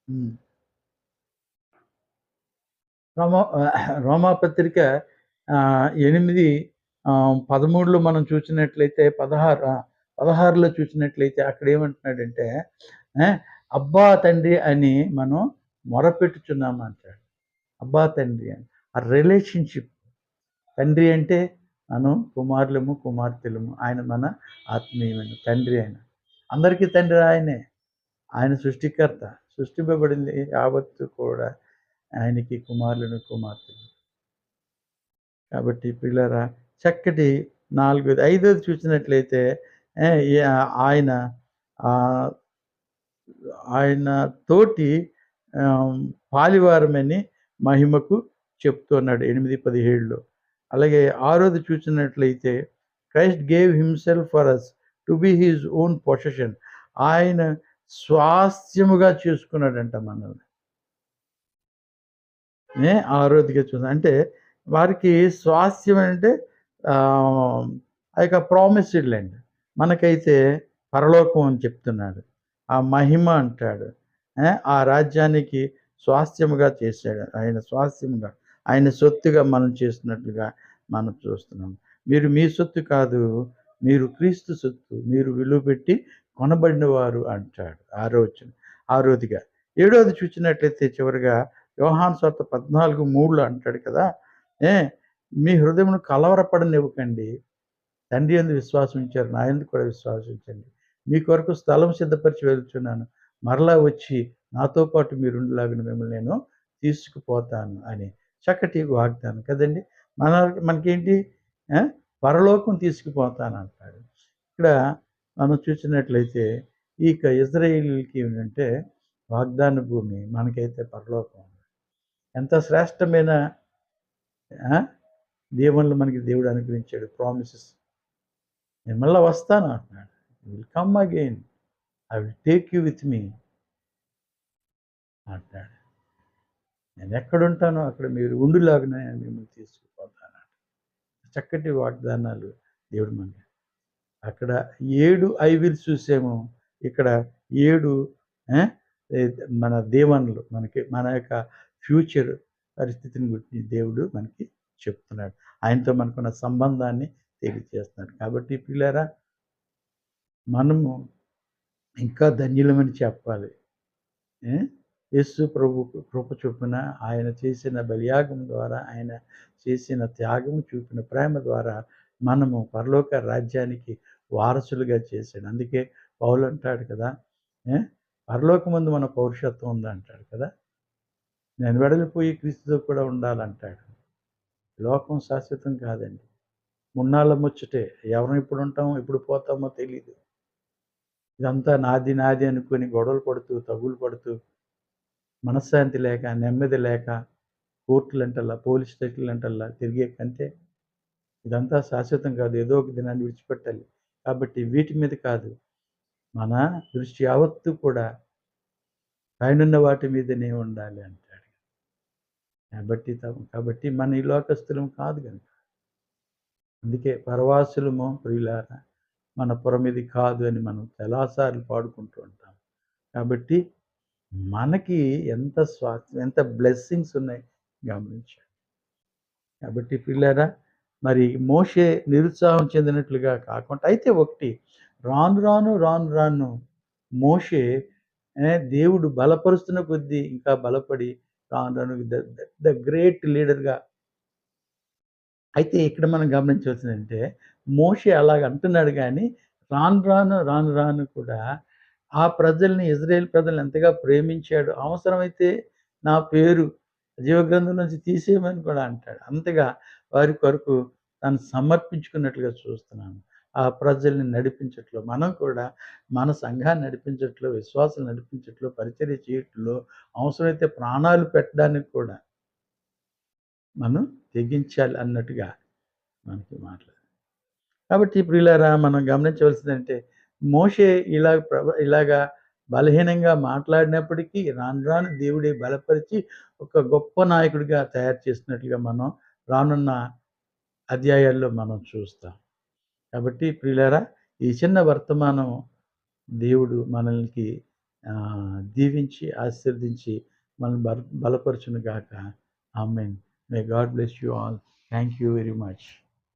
హ్మ్. రోమాపత్రిక 8 13లో మనం చూసినట్లయితే 16లో చూసినట్లయితే అక్కడేమంటున్నాడంటే ఆ! అబ్బా తండ్రి అని మనం మొరపెట్టుచున్నాం అంటాడు. అబ్బా తండ్రి అని. ఆ రిలేషన్‌షిప్ తండ్రి అంటే మనం కుమారులము, కుమార్తెలము. ఆయన మన ఆత్మీయమైన తండ్రి ఆయన. అందరికీ తండ్రి ఆయనే. ఆయన సృష్టికర్త. సృష్టింపబడింది యావత్తు కూడా ఆయనకి కుమారులను, కుమార్తెలు. కాబట్టి ప్రియులారా చక్కటి నాలుగోది, ఐదోది చూసినట్లయితే ఏ ఆయన ఆహ్, ఆయన తోటి ఆహ్, పాలివారమని మహిమకు చెప్తున్నాడు 8:17లో. అలాగే ఆరోది చూసినట్లయితే Christ gave himself for us to be his own possession. ఆయన స్వాస్థ్యముగా చేసుకున్నాడంట మనల్ని. ఆరోదిగా చూసాం. అంటే వారికి స్వాస్థ్యం అంటే ఆహ్, ఆ యొక్క ప్రామిస్డ్ ల్యాండ్. మనకైతే పరలోకం అని చెప్తున్నాడు. ఆ మహిమ అంటాడు. ఆ రాజ్యానికి స్వాస్థ్యముగా చేశాడు. ఆయన స్వాస్థ్యముగా, ఆయన సొత్తుగా మనం చేసినట్లుగా మనం చూస్తున్నాం. మీరు మీ సొత్తు కాదు, మీరు క్రీస్తు సొత్తు. మీరు విలువ పెట్టి కొనబడినవారు అంటాడు. ఆరోదిగా. ఏడోది చూసినట్లయితే చివరగా యోహాను సువార్త 14:3లో అంటాడు కదా! ఏ మీ హృదయమును కలవరపడనివ్వకండి. తండ్రి యందు విశ్వాసం ఉంచారు. నా యందు కూడా విశ్వాసం ఉంచండి. మీ కొరకు స్థలం సిద్ధపరిచి వెళ్తున్నాను. మరలా వచ్చి నాతో పాటు మీరుండులాగున మిమ్మల్ని నేను తీసుకుపోతాను అని చక్కటి వాగ్దానం కదండీ! మన మనకేంటి పరలోకం తీసుకుపోతానంటాడు. ఇక్కడ మనం చూసినట్లయితే ఇక ఇజ్రాయేలీయులకి ఏంటంటే వాగ్దాన భూమి, మనకైతే పరలోకం. ఎంత శ్రేష్టమైన ఆ! దీవెనలు మనకి దేవుడు అనుగ్రహించాడు. ప్రామిసెస్. నేను మళ్ళా వస్తాను అంటున్నాడు. Will come again. I will take you with me అంటున్నాడు. నేను ఎక్కడుంటానో అక్కడ మీరు ఉండులాగున నేను మిమ్మల్ని తీసుకుపోతాను. చక్కటి వాగ్దానాలు దేవుడు మనకి. అక్కడ 7 ఐ విల్స్ చూసాము. ఇక్కడ 7 ఆ! మన దీవెనలు మనకి మన యొక్క ఫ్యూచర్ పరిస్థితిని గురించి దేవుడు మనకి చెప్తున్నాడు. ఆయనతో మనకున్న సంబంధాన్ని తెలియజేస్తున్నాడు. కాబట్టి ప్రియులారా, మనము ఇంకా ధన్యులమని చెప్పాలి. ఏ? యేసు ప్రభు కృప చొప్పున ఆయన చేసిన బలియాగం ద్వారా, ఆయన చేసిన త్యాగం చూపిన ప్రేమ ద్వారా మనము పరలోక రాజ్యానికి వారసులుగా చేశాడు. అందుకే పౌలు అంటాడు కదా, ఏ? పరలోకమందు మన పౌరుషత్వం ఉందంటాడు కదా. నేను వెడలిపోయి క్రీస్తుతో కూడా ఉండాలంటాడు. లోకం శాశ్వతం కాదండి. మున్నాళ్ళ ముచ్చటే. ఎవరం ఎప్పుడు ఉంటామో ఎప్పుడు పోతామో తెలీదు. ఇదంతా నాది నాది అనుకొని గొడవలు పడుతూ, తగులు పడుతూ, మనశ్శాంతి లేక, నెమ్మది లేక, కోర్టులంటల్లా, పోలీస్ స్టేషన్లంటల్లా తిరిగే కంటే ఇదంతా శాశ్వతం కాదు. ఏదో ఒక దినాన్ని విడిచిపెట్టాలి. కాబట్టి వీటి మీద కాదు, మన దృష్టి యావత్తు కూడా పైనున్న వాటి మీదనే ఉండాలి అంటాడు. కాబట్టి మన ఈ లోకస్తులం కాదు గనుక. అందుకే పరవాసులము ప్రియులారా, మన పురమిది కాదు అని మనం చాలాసార్లు పాడుకుంటూ ఉంటాం. కాబట్టి మనకి ఎంత బ్లెస్సింగ్స్ ఉన్నాయి గమనించండి. కాబట్టి ప్రియులారా, మరి మోషే నిరుత్సాహం చెందినట్లుగా కాకుండా అయితే ఒకటి, రాను రాను మోషే దేవుడు బలపరుస్తున్న కొద్దీ ఇంకా బలపడి రాను రాను ద గ్రేట్ లీడర్‌గా. అయితే ఇక్కడ మనం గమనించవలసిందంటే, మోషే అలాగ అంటున్నాడు గానీ, రాను రాను కూడా ఆ ప్రజల్ని, ఇజ్రాయేల్ ప్రజల్ని ఎంతగా ప్రేమించాడు. అవసరమైతే నా పేరు జీవగ్రంథం నుంచి తీసేయమని కూడా అంటాడు. అంతగా వారి కొరకు తాను సమర్పించుకున్నట్లుగా చూస్తున్నాను. ఆ ప్రజల్ని నడిపించట్లో, మనం కూడా మన సంఘాన్ని నడిపించట్లో, విశ్వాసాలు నడిపించట్లో, పరిచర్య చేయట్లో, అవసరమైతే ప్రాణాలు పెట్టడానికి కూడా మనం తెగించాలి అన్నట్టుగా మనకి మాట్లాడు. కాబట్టి ప్రియులారా, మనం గమనించవలసిందంటే, మోషే ఇలాగా బలహీనంగా మాట్లాడినప్పటికీ రాను రాను దేవుడే బలపరిచి ఒక గొప్ప నాయకుడిగా తయారు చేసినట్లుగా మనం రానున్న అధ్యాయాల్లో మనం చూస్తాం. కాబట్టి ప్రియులారా, ఈ చిన్న వర్తమానం దేవుడు మనల్ని దీవించి, ఆశీర్వదించి మనల్ని బలపరచును గాక. Amen. May God bless you all. Thank you very much.